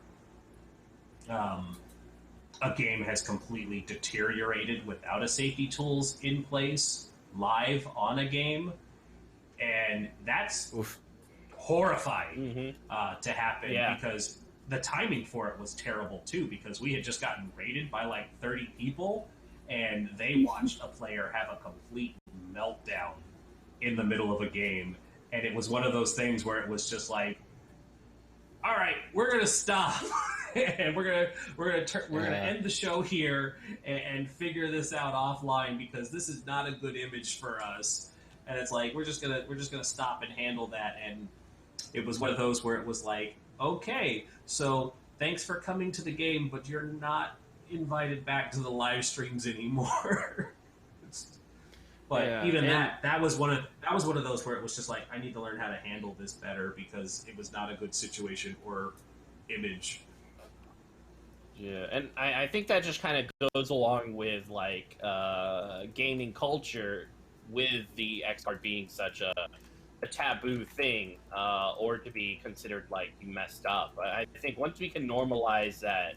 a game has completely deteriorated without a safety tools in place live on a game, and that's horrifying to happen, because the timing for it was terrible too, because we had just gotten raided by like 30 people and they watched a player have a complete meltdown in the middle of a game, and it was one of those things where it was just like, all right, we're gonna stop and we're gonna end the show here and figure this out offline, because this is not a good image for us. And it's like we're just gonna stop and handle that. And it was one of those where it was like, okay, so thanks for coming to the game, but you're not invited back to the live streams anymore. But yeah, even that was one of those where it was just like, I need to learn how to handle this better, because it was not a good situation or image.
Yeah, and I think that just kind of goes along with like gaming culture, with the X card being such a taboo thing, or to be considered like you messed up. I think once we can normalize that,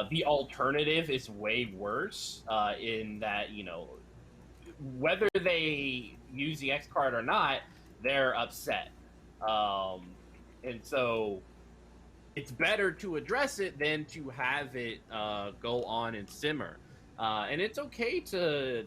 the alternative is way worse, in that, you know, whether they use the X card or not, they're upset. And so it's better to address it than to have it go on and simmer. And it's okay to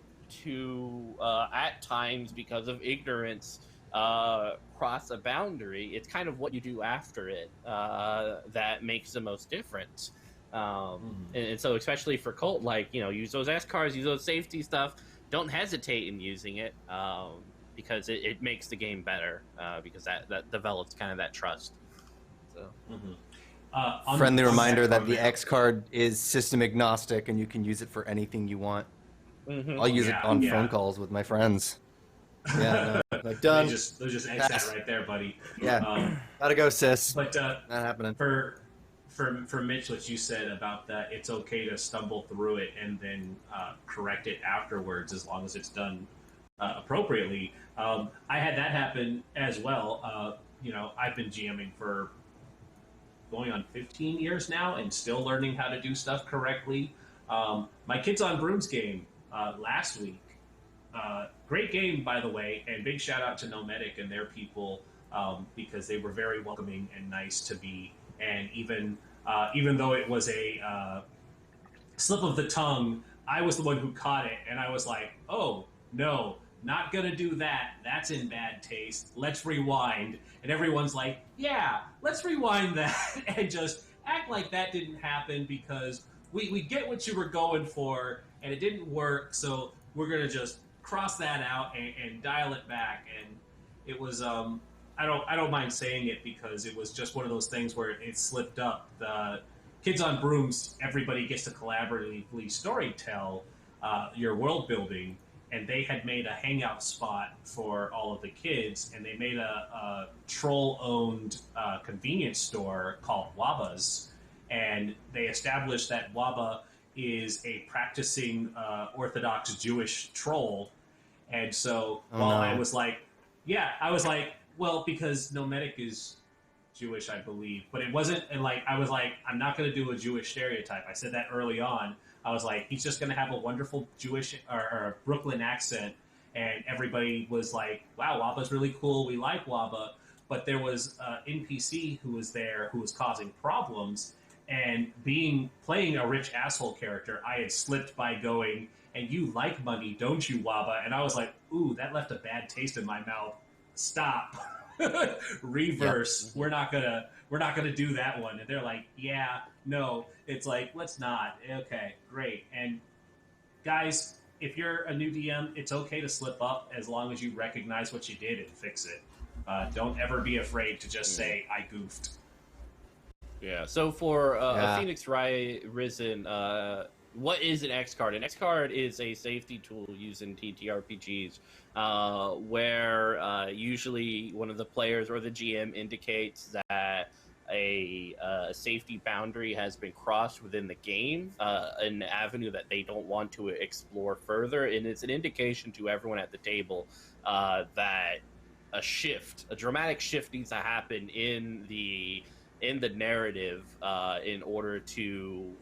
at times, because of ignorance, cross a boundary. It's kind of what you do after it that makes the most difference. And so especially for Cult, like, you know, use those S cards, use those safety stuff. Don't hesitate in using it, because it makes the game better, because that develops kind of that trust. So.
Friendly reminder that the X card is system agnostic and you can use it for anything you want. I'll use it on phone calls with my friends. Yeah, no, like done.
They just end that right there, buddy.
Yeah, gotta go, sis.
But
not happening.
For Mitch, what you said about that, it's okay to stumble through it and then correct it afterwards, as long as it's done appropriately. I had that happen as well. You know, I've been GMing for going on 15 years now and still learning how to do stuff correctly. My Kids on Brooms game last week, great game, by the way, and big shout out to Nomadic and their people, because they were very welcoming and nice to me. And even though it was a slip of the tongue I was the one who caught it, and I was like, oh, no, not gonna do that. That's in bad taste. Let's rewind. And everyone's like, yeah, let's rewind that and just act like that didn't happen because we get what you were going for and it didn't work, so we're gonna just cross that out and dial it back. And it was I don't mind saying it because it was just one of those things where it slipped up. The Kids on Brooms, everybody gets to collaboratively storytell your world building, and they had made a hangout spot for all of the kids, and they made a troll-owned convenience store called Waba's, and they established that Waba is a practicing Orthodox Jewish troll, and so I was like, well, because Nomadic is Jewish, I believe, but it wasn't. And like, I was like, I'm not going to do a Jewish stereotype. I said that early on. I was like, he's just going to have a wonderful Jewish or Brooklyn accent, and everybody was like, wow, Waba's really cool. We like Waba, but there was an NPC who was there who was causing problems, and playing a rich asshole character, I had slipped by going, and you like money, don't you, Waba? And I was like, ooh, that left a bad taste in my mouth. Stop. Reverse. Yep. We're not gonna do that one. And they're like, yeah, no. It's like, let's not. Okay, great. And guys, if you're a new DM, it's okay to slip up as long as you recognize what you did and fix it. Don't ever be afraid to just say, I goofed.
Yeah, so for a Phoenix Risen, what is an X card? An X card is a safety tool used in TTRPGs where usually one of the players or the GM indicates that a safety boundary has been crossed within the game, an avenue that they don't want to explore further, and it's an indication to everyone at the table that a dramatic shift needs to happen in the narrative in order to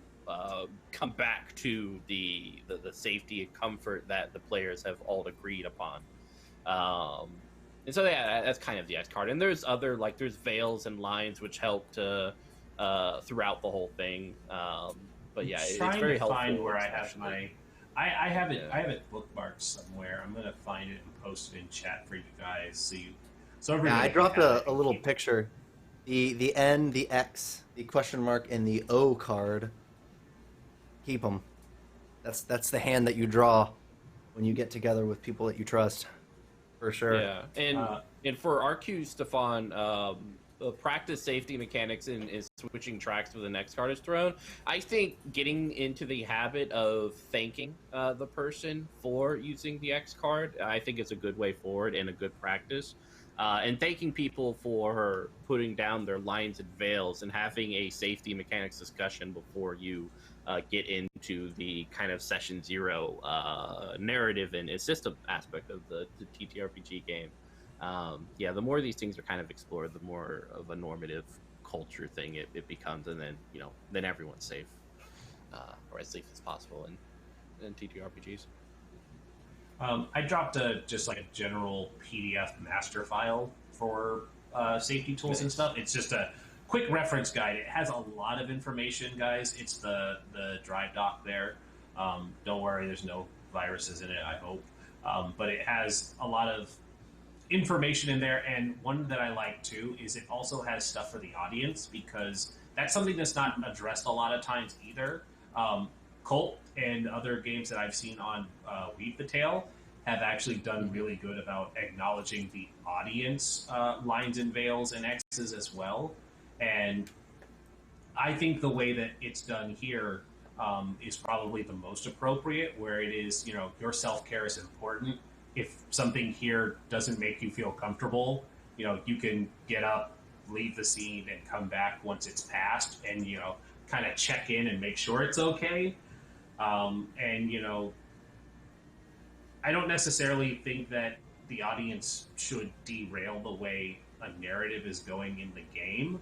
come back to the safety and comfort that the players have all agreed upon. And so yeah, that's kind of the X card. And there's other, like, there's veils and lines which help to throughout the whole thing. But yeah, it's very helpful.
Find where I have my I have it bookmarked somewhere. I'm gonna find it and post it in chat for you guys. So
I dropped a little picture. The N, the X, the question mark, and the O card. Keep them. That's the hand that you draw when you get together with people that you trust, for sure.
Yeah, and for RQ, Stefan, practice safety mechanics and switching tracks with the next card is thrown. I think getting into the habit of thanking the person for using the X card, I think it's a good way forward and a good practice. And thanking people for putting down their lines and veils and having a safety mechanics discussion before you get into the kind of session 0 narrative and system aspect of the TTRPG game. The more these things are kind of explored, the more of a normative culture thing it becomes, and then then everyone's safe, or as safe as possible in TTRPGs.
I dropped just like a general PDF master file for safety tools and stuff. It's just a quick reference guide. It has a lot of information, guys. It's the Drive doc there. Don't worry, there's no viruses in it, I hope. But it has a lot of information in there, and one that I like too is it also has stuff for the audience, because that's something that's not addressed a lot of times either. KULT and other games that I've seen on Weave the Tale have actually done really good about acknowledging the audience lines and veils and X's as well. And I think the way that it's done here is probably the most appropriate, where it is, your self-care is important. If something here doesn't make you feel comfortable, you can get up, leave the scene, and come back once it's passed, and, kind of check in and make sure it's okay. I don't necessarily think that the audience should derail the way a narrative is going in the game,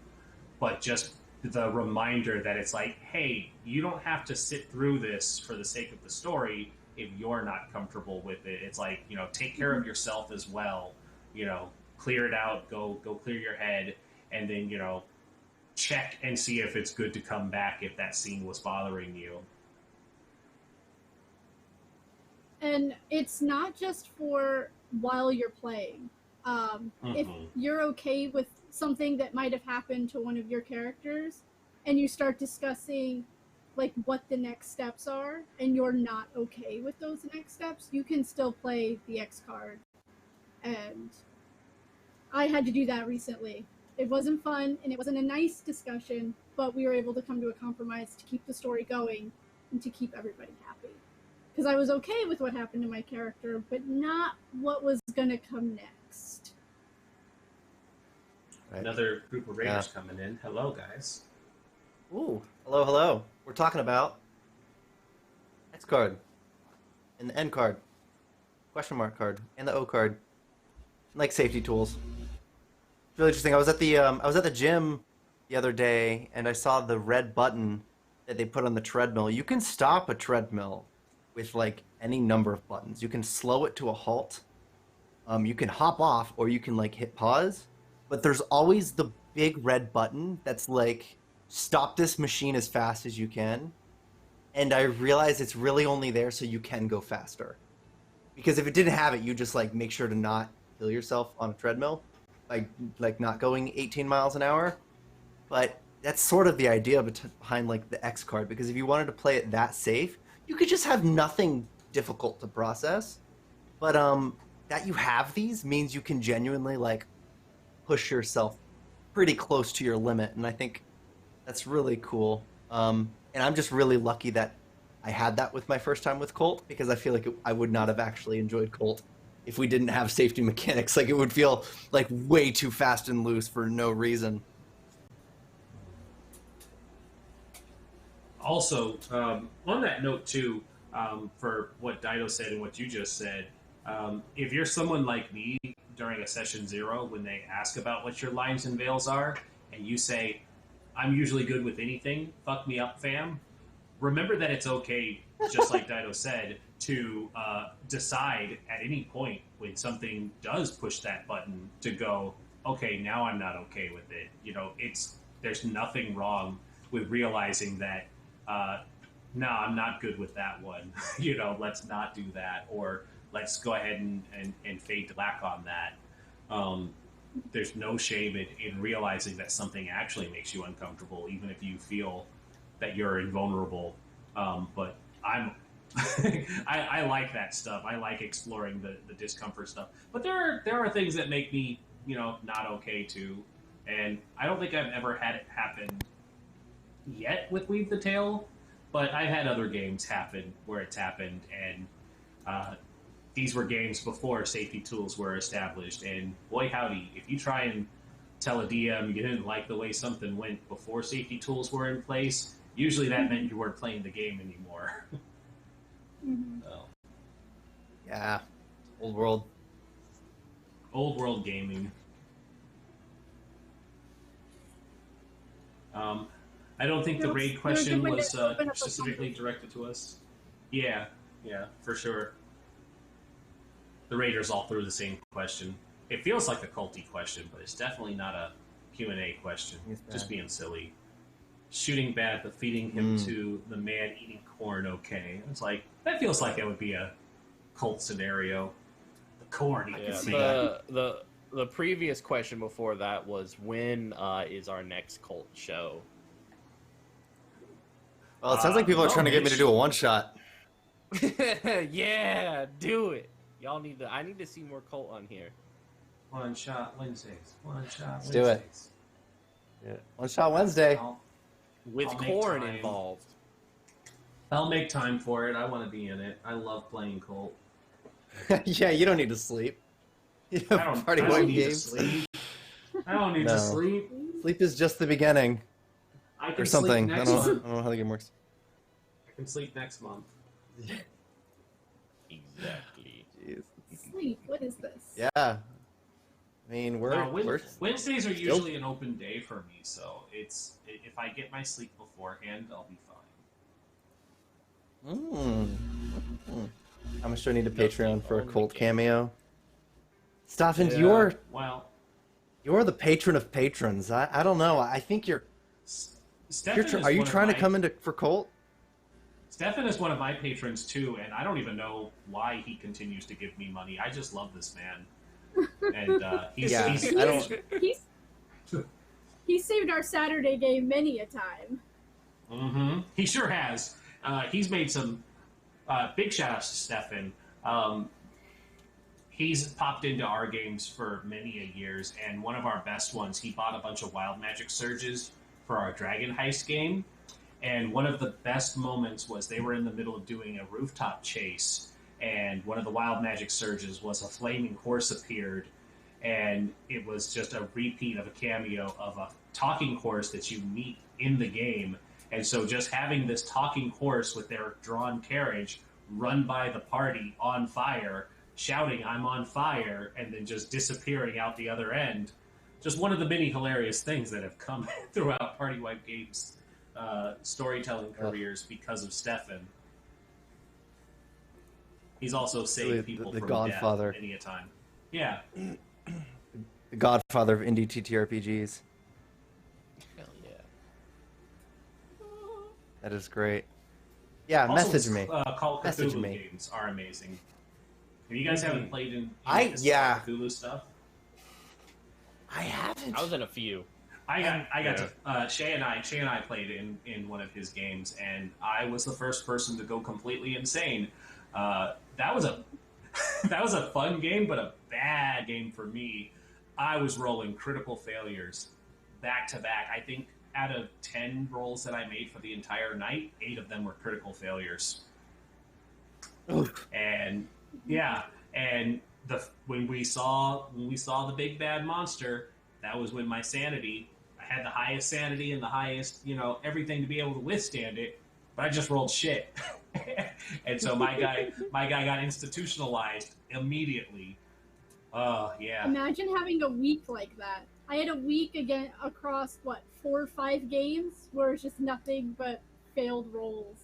but just the reminder that it's like, hey, you don't have to sit through this for the sake of the story if you're not comfortable with it. It's like, take care of yourself as well, clear it out, go clear your head, and then, check and see if it's good to come back if that scene was bothering you.
And it's not just for while you're playing. If you're okay with something that might have happened to one of your characters, and you start discussing like what the next steps are, and you're not okay with those next steps, you can still play the X card. And I had to do that recently. It wasn't fun, and it wasn't a nice discussion, but we were able to come to a compromise to keep the story going and to keep everybody happy. Because I was okay with what happened to my character, but not what was gonna come next.
Right.
Another group of raiders coming in. Hello, guys.
Ooh, hello, hello. We're talking about X card and the N card, question mark card, and the O card, like safety tools. It's really interesting. I was at the gym the other day, and I saw the red button that they put on the treadmill. You can stop a treadmill with like any number of buttons. You can slow it to a halt. You can hop off, or you can like hit pause. But there's always the big red button that's like, stop this machine as fast as you can. And I realize it's really only there so you can go faster. Because if it didn't have it, you just like make sure to not kill yourself on a treadmill by like not going 18 miles an hour. But that's sort of the idea behind like the X card, because if you wanted to play it that safe, you could just have nothing difficult to process. But that you have these means you can genuinely like push yourself pretty close to your limit, and I think that's really cool. And I'm just really lucky that I had that with my first time with KULT, because I feel like I would not have actually enjoyed KULT if we didn't have safety mechanics. Like, it would feel like way too fast and loose for no reason.
Also, on that note too, for what Dido said and what you just said, if you're someone like me during a session 0, when they ask about what your lines and veils are, and you say, I'm usually good with anything, fuck me up, fam, remember that it's okay, just like Dido said, to decide at any point when something does push that button to go, okay, now I'm not okay with it. You know, there's nothing wrong with realizing that, no, I'm not good with that one. You know, let's not do that, or let's go ahead and fade to black on that. There's no shame in realizing that something actually makes you uncomfortable, even if you feel that you're invulnerable. But I like that stuff. I like exploring the discomfort stuff. But there are things that make me, you know, not okay too. And I don't think I've ever had it happen yet with Weave the Tale, but I've had other games happen where it's happened, and these were games before safety tools were established, and boy howdy, if you try and tell a DM you didn't like the way something went before safety tools were in place, usually that meant you weren't playing the game anymore. So.
Yeah, old world
Gaming. I don't think the raid question was specifically directed to us. Yeah, for sure. The raiders all threw the same question. It feels like a culty question, but it's definitely not a Q&A question. Just being silly. Shooting bad, but feeding him to the man eating corn okay. It's like, that feels like it would be a cult scenario. The corn, you can see that.
The previous question before that was, when is our next cult show?
Well, it sounds like people are trying to get me to do a one-shot.
Yeah, do it. Y'all need to. I need to see more cult on here.
One shot Wednesdays.
Let's do it. Yeah. One shot Wednesday.
With corn involved.
I'll make time for it. I want to be in it. I love playing Cult.
Yeah, you don't need to sleep. You have
I don't need to sleep. I don't need to sleep.
Sleep is just the beginning.
I can
or something.
Sleep next month.
I don't know how the game works.
I can sleep next month.
Exactly.
Jeez.
Sleep. What is this?
Yeah. I mean,
Wednesdays are usually an open day for me, so it's if I get my sleep beforehand, I'll be fine.
How much do I need to Patreon for a Cult cameo? Staffin, you're the patron of patrons. I don't know. I think you're. Are you trying to come into for Cult?
Stefan is one of my patrons too, and I don't even know why he continues to give me money. I just love this man, and he's
I don't.
He saved our Saturday game many a time.
Mm-hmm. He sure has. He's made some big shout outs to Stefan. He's popped into our games for many a years, and one of our best ones, he bought a bunch of Wild Magic Surges for our Dragon Heist game. And one of the best moments was they were in the middle of doing a rooftop chase, and one of the Wild Magic Surges was a flaming horse appeared, and it was just a repeat of a cameo of a talking horse that you meet in the game. And so just having this talking horse with their drawn carriage run by the party on fire, shouting, "I'm on fire," and then just disappearing out the other end. Just one of the many hilarious things that have come throughout Party Wipe Games' storytelling careers because of Stefan. He's also saved people
the
from
Godfather.
death many a time. Yeah.
The Godfather of indie TTRPGs.
Hell yeah.
That is great. Yeah,
Also,
message me.
Call of
Message
Cthulhu
me.
games are amazing. If you guys haven't played in
yeah.
Call of Cthulhu stuff,
I haven't.
I was in a few.
I got to Shay and I played in one of his games, and I was the first person to go completely insane. That was a that was a fun game, but a bad game for me. I was rolling critical failures back to back. I think out of 10 rolls that I made for the entire night, 8 of them were critical failures.
Oof.
And yeah, and when we saw the big bad monster, that was when my sanity, I had the highest sanity and the highest, everything to be able to withstand it, but I just rolled shit. And so my guy got institutionalized immediately. Oh yeah.
Imagine having a week like that. I had a week again across 4 or 5 games where it's just nothing but failed rolls,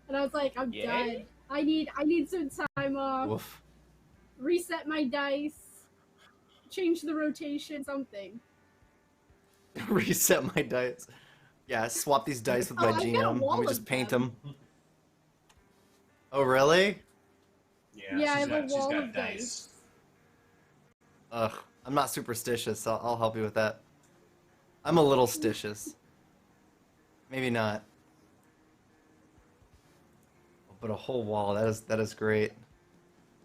and I was like, I'm done. I need some time off.
Woof.
Reset my dice, change the rotation, something.
Reset my dice. Yeah, swap these dice with my
I've got a
GM.
wall
Let me
of
just paint
them.
them. Oh, really?
Yeah, I have a wall
got
of dice.
Ugh, I'm not superstitious, so I'll help you with that. I'm a little stitious. Maybe not. But a whole wall, that is great.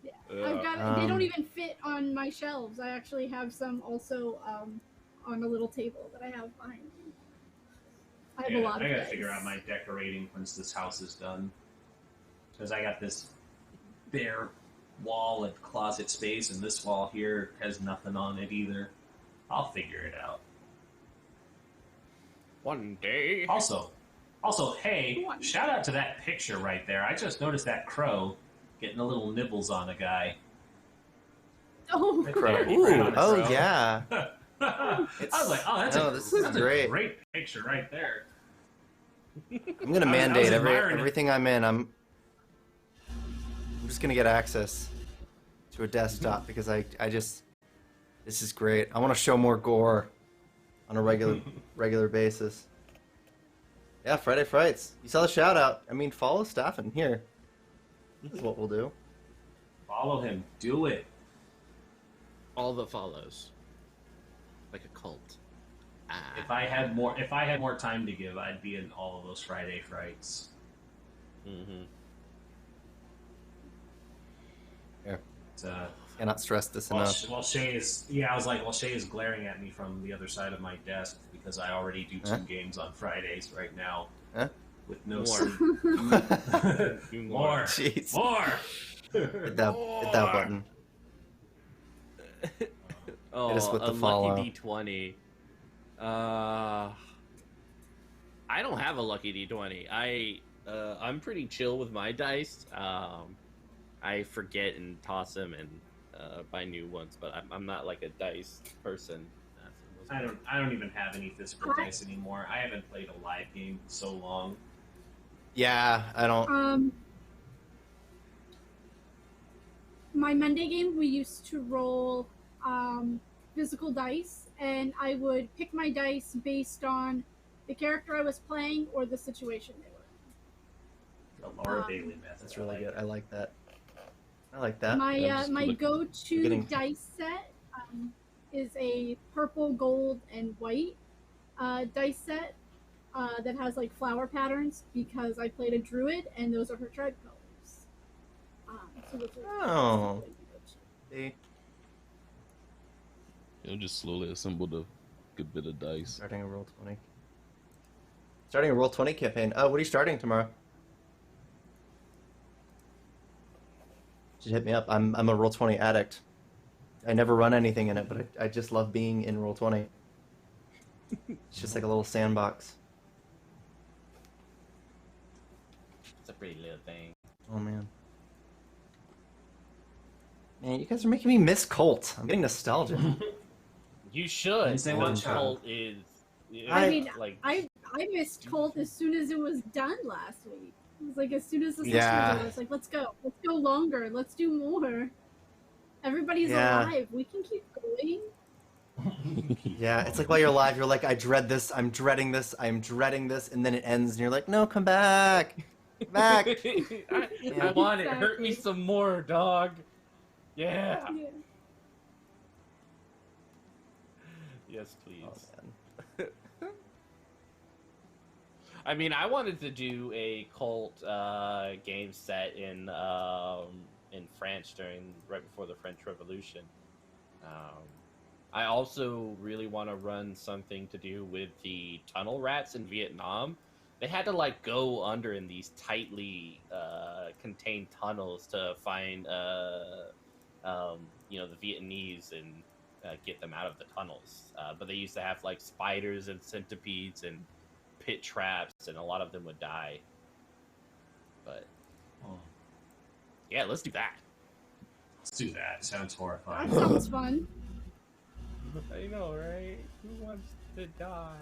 Yeah, I've got. They don't even fit on my shelves. I actually have some also on a little table that I have behind me. I have a lot of
I gotta
dice.
figure out my decorating once this house is done, because I got this bare wall and closet space, and this wall here has nothing on it either. I'll figure it out.
One day.
Also, hey, shout out to that picture right there. I just noticed that crow getting a little nibbles on a guy.
Oh,
Right
Crow.
there,
Ooh,
right on the
oh
crow.
yeah.
I was like, oh,
this is
that's
great.
a great picture right there.
I'm gonna
I was
mandate
admiring it.
everything I'm in. I'm just gonna get access to a desktop because I just this is great. I want to show more gore on a regular basis. Yeah, Friday Frights. You saw the shout out. I mean, follow Staffin here. This is what we'll do.
Follow him. Do it.
All the follows. Like a cult.
If I had more time to give, I'd be in all of those Friday Frights.
Mm-hmm.
Yeah.
It's,
Cannot stress this enough.
Shay is Shay is glaring at me from the other side of my desk because I already do 2 games on Fridays right now.
Huh?
With no
More.
sleep. More.
Jeez.
More.
Hit that button.
Oh,
Hit us with the
unlucky
follow.
D20. I don't have a lucky D20. I'm pretty chill with my dice. I forget and toss them and buy new ones, but I'm not like a dice person.
I don't even have any physical dice anymore. I haven't played a live game in so long.
Yeah, I don't.
My Monday game, we used to roll physical dice, and I would pick my dice based on the character I was playing or the situation they were in.
or a Bailey method.
That's really
like
good.
it.
I like that. I like that.
My
just
my
look-
go-to
getting-
dice set is a purple, gold, and white dice set that has like flower patterns because I played a druid and those are her tribe colors. So those are
Oh.
basically my go-to.
See,
Just slowly assembled a good bit of dice.
starting a roll 20. Starting a roll 20 campaign. What are you starting tomorrow? Should hit me up. I'm a roll 20 addict. I never run anything in it, but I just love being in roll 20. It's just like a little sandbox.
It's a pretty little thing.
Oh man. Man, you guys are making me miss Colt. I'm getting nostalgic.
You should.
Didn't say one shot.
Colt is.
I mean,
like
I missed Colt as soon as it was done last week. It was like as soon as the session
Yeah.
was over, I was like, let's go longer, let's do more. Everybody's
Yeah.
alive. We can keep going.
Yeah, it's like while you're alive, you're like, I dread this, I'm dreading this, I'm dreading this, and then it ends, and you're like, no, come back, come back.
I want it. Hurt me
Exactly.
some more, dog. Yeah.
Yeah.
Yes, please.
Oh, man.
I mean, I wanted to do a cult game set in France right before the French Revolution. I also really want to run something to do with the tunnel rats in Vietnam. They had to like go under in these tightly contained tunnels to find the Vietnamese and get them out of the tunnels. But they used to have like spiders and centipedes and pit traps, and a lot of them would die. But
Oh,
yeah, let's do that.
let's do that. It sounds
That
horrifying.
sounds fun.
I know, right? Who wants to die?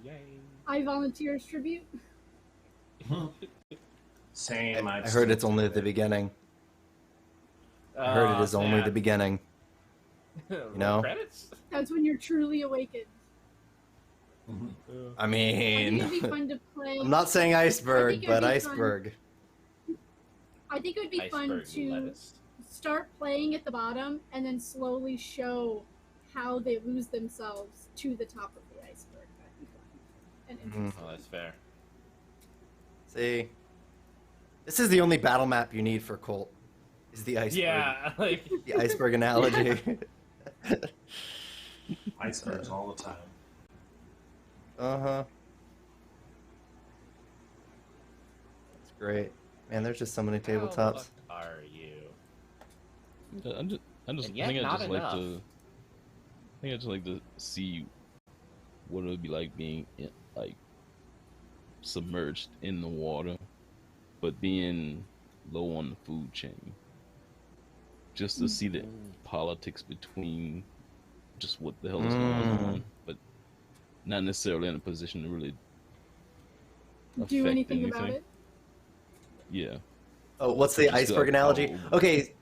Yay!
I volunteer as tribute.
Same.
I
I've
heard it's
still
only
done
at the
it.
beginning. I heard it is only the beginning.
You
know?
Credits.
That's when you're truly awakened.
Mhm.
I
I think
mean,
it'd be fun to play.
I'm not saying
I
iceberg,
think it'd
but
be fun.
iceberg.
I think it would be fun
Iceberg
to
lettuce.
start playing at the bottom and then slowly show how they lose themselves to the top of the iceberg. That'd be fun and interesting.
Oh, that's fair.
See, this is the only battle map you need for Colt. Is the iceberg?
Yeah, like
The iceberg analogy.
Icebergs all the time.
Uh-huh. That's great. Man, there's just so many
how
tabletops.
fucked are you?
I just,
And
I
yet
think I
not
just like
enough.
to. I think I just like to see what it would be like being like submerged in the water, but being low on the food chain. Just to see the politics between just what the hell is going on, but not necessarily in a position to really
Do
affect
anything about it.
Yeah.
Oh, what's the
Just
iceberg
power
analogy?
over-
Okay.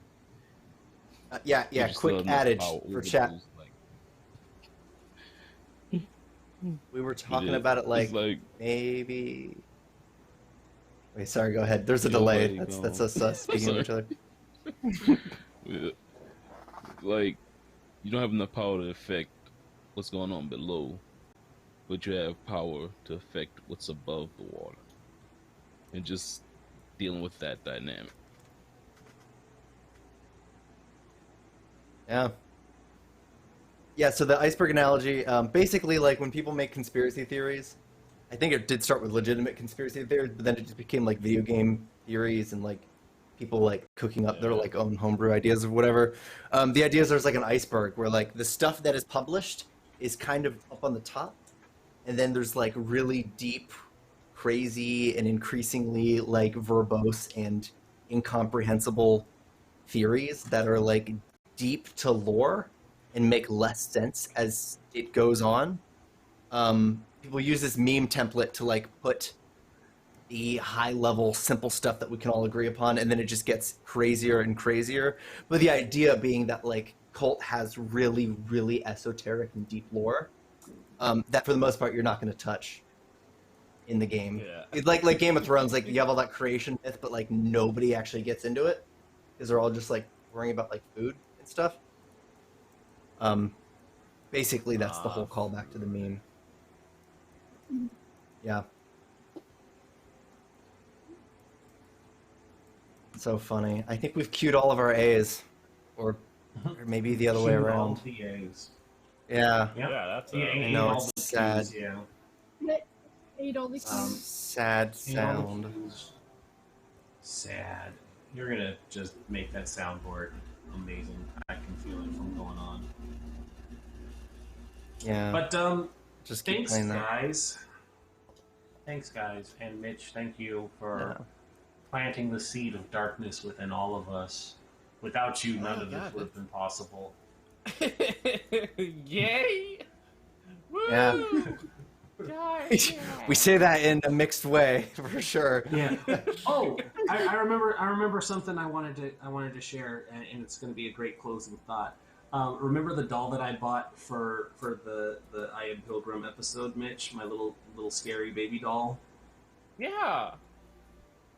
Yeah,
you just
quick
still have enough
adage
power
for
over
chat.
those,
We were talking
it is-
about it
it's
like maybe. Wait, sorry. Go ahead. There's a
Go
delay.
ahead,
That's
go.
us speaking to each other.
Yeah. Like, you don't have enough power to affect what's going on below, but you have power to affect what's above the water. And just dealing with that dynamic.
Yeah. Yeah, so the iceberg analogy, basically, like, when people make conspiracy theories, I think it did start with legitimate conspiracy theories, but then it just became, like, video game theories and, like, people, like, cooking up their, like, own homebrew ideas or whatever. The idea is there's, like, an iceberg where, like, the stuff that is published is kind of up on the top, and then there's, like, really deep, crazy, and increasingly, like, verbose and incomprehensible theories that are, like, deep to lore and make less sense as it goes on. People use this meme template to like put the high level simple stuff that we can all agree upon, and then it just gets crazier and crazier. But the idea being that like Cult has really, really esoteric and deep lore that for the most part you're not going to touch. in the game.
Yeah.
It's like Game of Thrones, like you have all that creation myth, but like nobody actually gets into it because they're all just like worrying about like food and stuff. Basically that's the whole callback to the meme. Yeah. So funny. I think we've queued all of our A's, or maybe the other way
Shoot all
around.
the A's.
Yeah.
Yep.
Yeah, that's
I know,
all
it's
the
sad.
Q's, yeah.
Ate all the cues.
Sad
Ate all the
sound.
Q's. Sad. You're gonna just make that soundboard amazing. I can feel it from going on.
Yeah.
But
just keep
thanks,
playing that.
guys. Thanks, guys, and Mitch. Thank you for planting the seed of darkness within all of us. Without you, none of this would have been possible.
Yay! Woo!
Yeah.
Guys,
We say that in a mixed way for sure.
Yeah. Oh, I remember something I wanted to share, and it's going to be a great closing thought. Remember the doll that I bought for the I Am Pilgrim episode, Mitch? My little scary baby doll.
Yeah.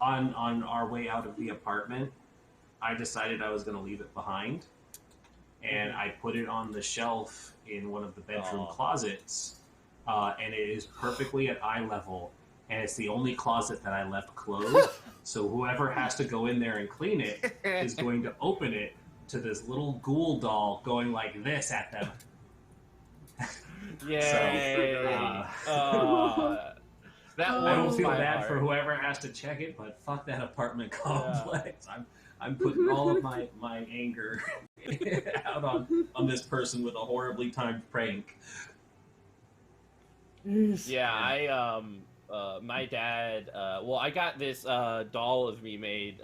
On our way out of the apartment, I decided I was going to leave it behind, and I put it on the shelf in one of the bedroom closets. And it is perfectly at eye level, and it's the only closet that I left closed. So whoever has to go in there and clean it is going to open it to this little ghoul doll going like this at them.
Yay! That
I don't feel
my
bad
heart.
for whoever has to check it, but fuck that apartment complex. I'm putting all of my anger out on this person with a horribly timed prank.
Yeah, my dad, I got this doll of me made,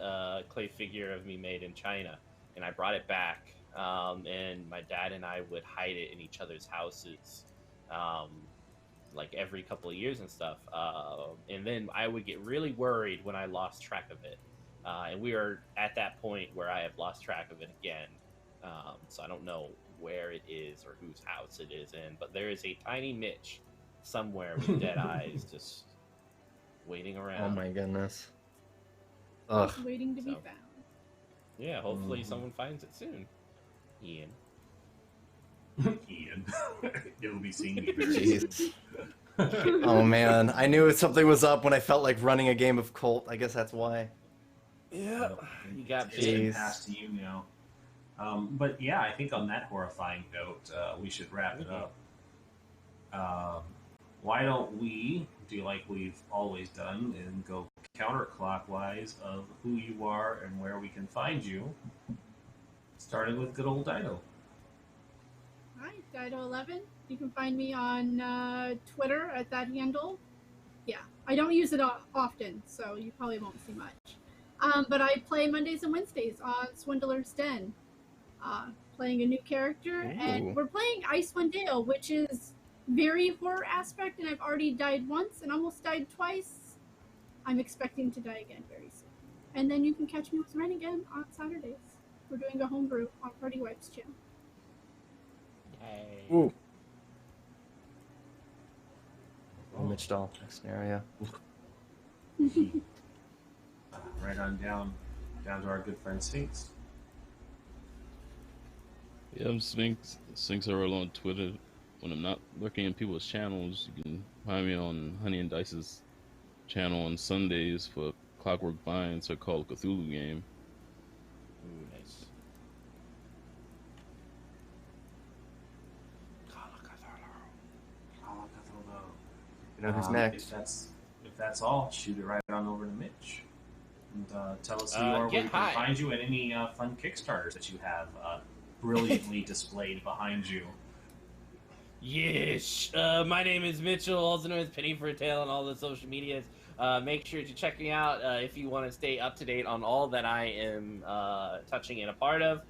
clay figure of me made in China, and I brought it back, and my dad and I would hide it in each other's houses, like every couple of years and stuff, and then I would get really worried when I lost track of it, and we are at that point where I have lost track of it again, so I don't know where it is or whose house it is in, but there is a tiny Mitch somewhere with dead eyes, just waiting around.
Oh my goodness.
Just waiting to be
So.
found.
Yeah, hopefully someone finds it soon. Ian.
Ian. You'll be seeing me very
Jeez. Oh man, I knew something was up when I felt like running a game of KULT. I guess that's why.
Yeah, you got
It's been
Jeez.
passed to you now. But yeah, I think on that horrifying note, we should wrap it up. Why don't we do like we've always done and go counterclockwise of who you are and where we can find you, starting with good old Dido.
Hi, Dido11. You can find me on Twitter at that handle. Yeah, I don't use it often, so you probably won't see much. But I play Mondays and Wednesdays on Swindler's Den, playing a new character, and we're playing Icewind Dale, which is very horror aspect, and I've already died once and almost died twice. I'm expecting to die again very soon. And then you can catch me with Ren again on Saturdays. We're doing a homebrew on Party Wipes channel.
Yay.
Ooh. Mitch doll, next scenario.
Right on down to our good friend Sphinx.
Yeah, I'm Sphinx. Sphinx are all on Twitter. When I'm not looking at people's channels, you can find me on Honey and Dice's channel on Sundays for Clockwork Binds or Call of Cthulhu game.
Ooh, nice.
You know who's next?
If that's all, shoot it right on over to Mitch. And tell us who you are, where we
get
can
high.
find you, and any fun Kickstarters that you have brilliantly displayed behind you.
Yes, my name is Mitchell, also known as Penny for a Tale on all the social medias. Make sure to check me out if you want to stay up to date on all that I am touching and a part of.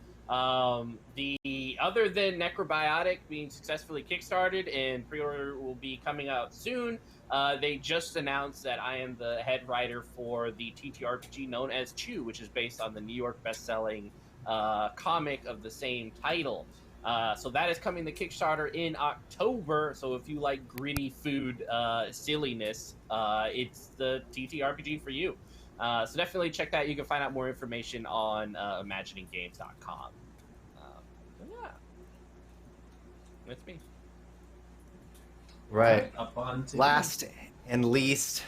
The other than Necrobiotic being successfully kickstarted and pre-order will be coming out soon, they just announced that I am the head writer for the TTRPG known as Chew, which is based on the New York best-selling comic of the same title. So that is coming to Kickstarter in October. So if you like gritty food silliness, it's the TTRPG for you. So definitely check that. You can find out more information on imagininggames.com. Yeah, that's me.
Right.
Up on to
Last and least,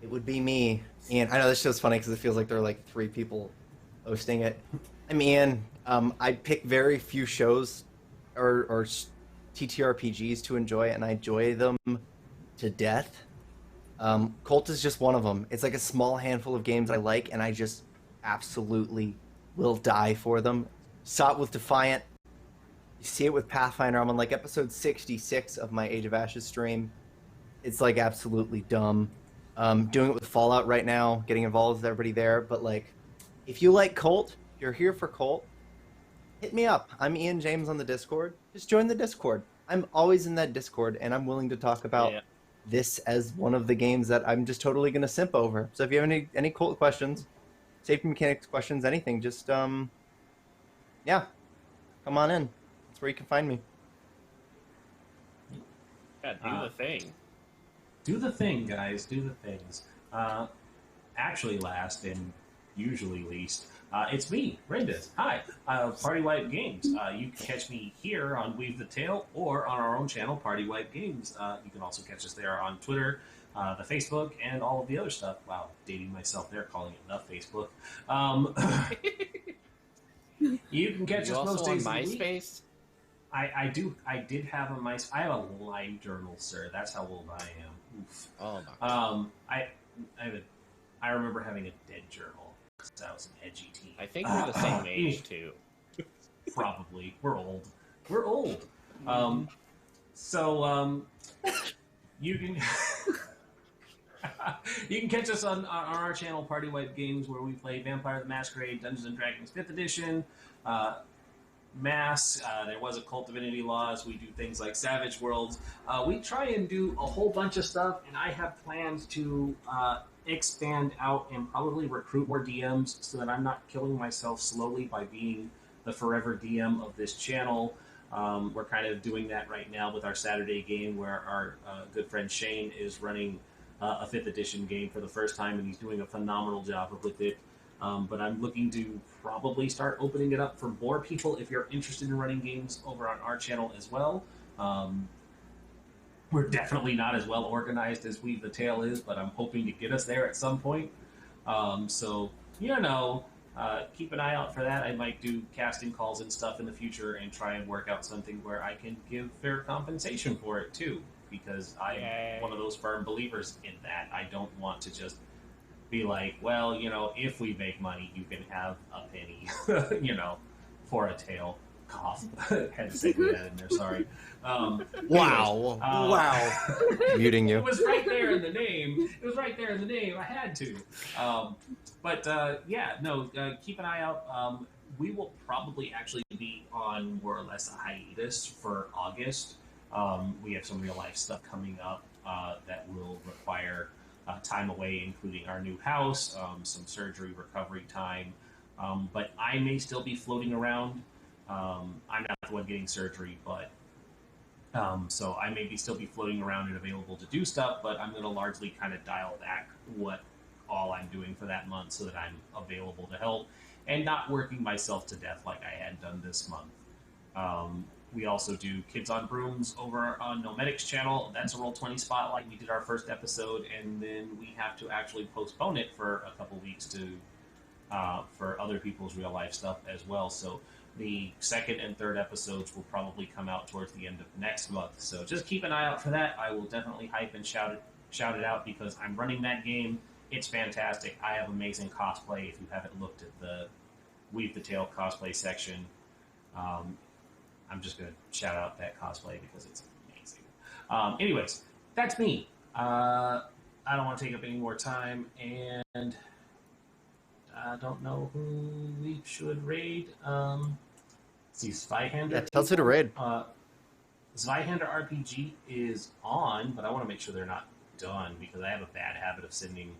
it would be me. Ian, I know this show's funny because it feels like there are like 3 people hosting it. I'm Ian. I pick very few shows or TTRPGs to enjoy, and I enjoy them to death. KULT is just one of them. It's like a small handful of games I like, and I just absolutely will die for them. Saw it with Defiant. You see it with Pathfinder. I'm on like episode 66 of my Age of Ashes stream. It's like absolutely dumb. Doing it with Fallout right now, getting involved with everybody there. But like, if you like KULT, if you're here for KULT, hit me up. I'm Ian James on the Discord. Just join the Discord. I'm always in that Discord, and I'm willing to talk about this as one of the games that I'm just totally going to simp over. So if you have any KULT questions, safety mechanics questions, anything, just yeah, come on in. That's where you can find me.
Yeah, do the thing.
Do the thing, guys. Do the things. Actually, last and usually least, it's me, Rendez. Hi, Party Wipe Games. You can catch me here on Weave the Tail or on our own channel, Party Wipe Games. You can also catch us there on Twitter, the Facebook, and all of the other stuff. Wow, dating myself there, calling it the Facebook. You can catch us most days
on
of the week.
MySpace?
I do. I did have a MySpace. I have a live journal, sir. That's how old I am. Oof.
Oh my God.
I remember having a dead journal because I was an edgy teen.
I think we're the same age too.
Probably. We're old. We're old. You can you can catch us on our channel, Party Wipe Games, where we play Vampire the Masquerade, Dungeons and Dragons 5th Edition, Mass. There was a Cult Divinity Laws. We do things like Savage Worlds. We try and do a whole bunch of stuff, and I have plans to expand out and probably recruit more DMs so that I'm not killing myself slowly by being the forever DM of this channel. We're kind of doing that right now with our Saturday game, where our good friend Shane is running a 5th edition game for the first time, and he's doing a phenomenal job with it. But I'm looking to probably start opening it up for more people if you're interested in running games over on our channel as well. We're definitely not as well organized as Weave the Tail is, but I'm hoping to get us there at some point. So, keep an eye out for that. I might do casting calls and stuff in the future and try and work out something where I can give fair compensation for it too, because I'm one of those firm believers in that. I don't want to just be like, well, if we make money, you can have a penny, for a tail. Cough. Had to say that in there, sorry.
Wow. Muting you.
It was right there in the name. I had to. Keep an eye out. We will probably actually be on more or less a hiatus for August. We have some real life stuff coming up that will require time away, including our new house, some surgery recovery time. But I may still be floating around. I'm not the one getting surgery, but so I may still be floating around and available to do stuff, but I'm going to largely kind of dial back what all I'm doing for that month so that I'm available to help and not working myself to death like I had done this month. We also do Kids on Brooms over on Nomedic's channel. That's a Roll20 spotlight. We did our first episode, and then we have to actually postpone it for a couple weeks to for other people's real life stuff as well. So the second and third episodes will probably come out towards the end of next month. So just keep an eye out for that. I will definitely hype and shout it out because I'm running that game. It's fantastic. I have amazing cosplay. If you haven't looked at the Weave the Tail cosplay section, I'm just going to shout out that cosplay because it's amazing. Anyways, that's me. I don't want to take up any more time, and I don't know who we should raid. See, Zweihander.
Yeah, tell us who to raid.
Zweihander RPG is on, but I want to make sure they're not done because I have a bad habit of sending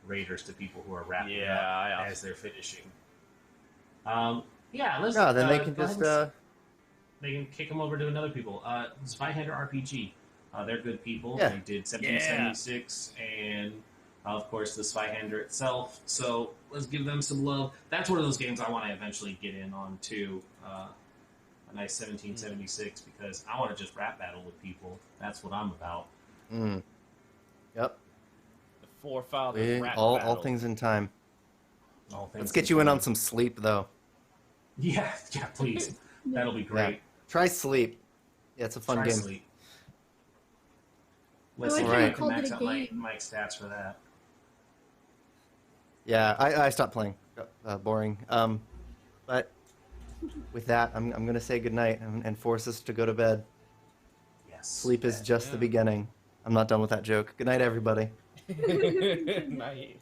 raiders to people who are wrapping up as they're finishing. Let's.
Then they can just
they can kick them over to another people. Spyhander RPG, they're good people.
Yeah.
They did 1776 and of course the Spyhander itself. So let's give them some love. That's one of those games I want to eventually get in on too. A nice 1776 because I want to just rap battle with people. That's what I'm about.
Yep.
The Forefathers rap
All
battle.
things in time.
All things
Let's get you in
time.
on some sleep, though.
Yeah, please. That'll be great.
Yeah. Try sleep. Yeah, it's a fun
Try
game.
sleep.
I like
Listen,
how
I
you
can
called
max
it a
out my
game.
stats for that.
Yeah, I stopped playing. Boring. But with that, I'm going to say goodnight and force us to go to bed.
Yes.
Sleep is just the beginning. I'm not done with that joke. Good night, everybody.
Night.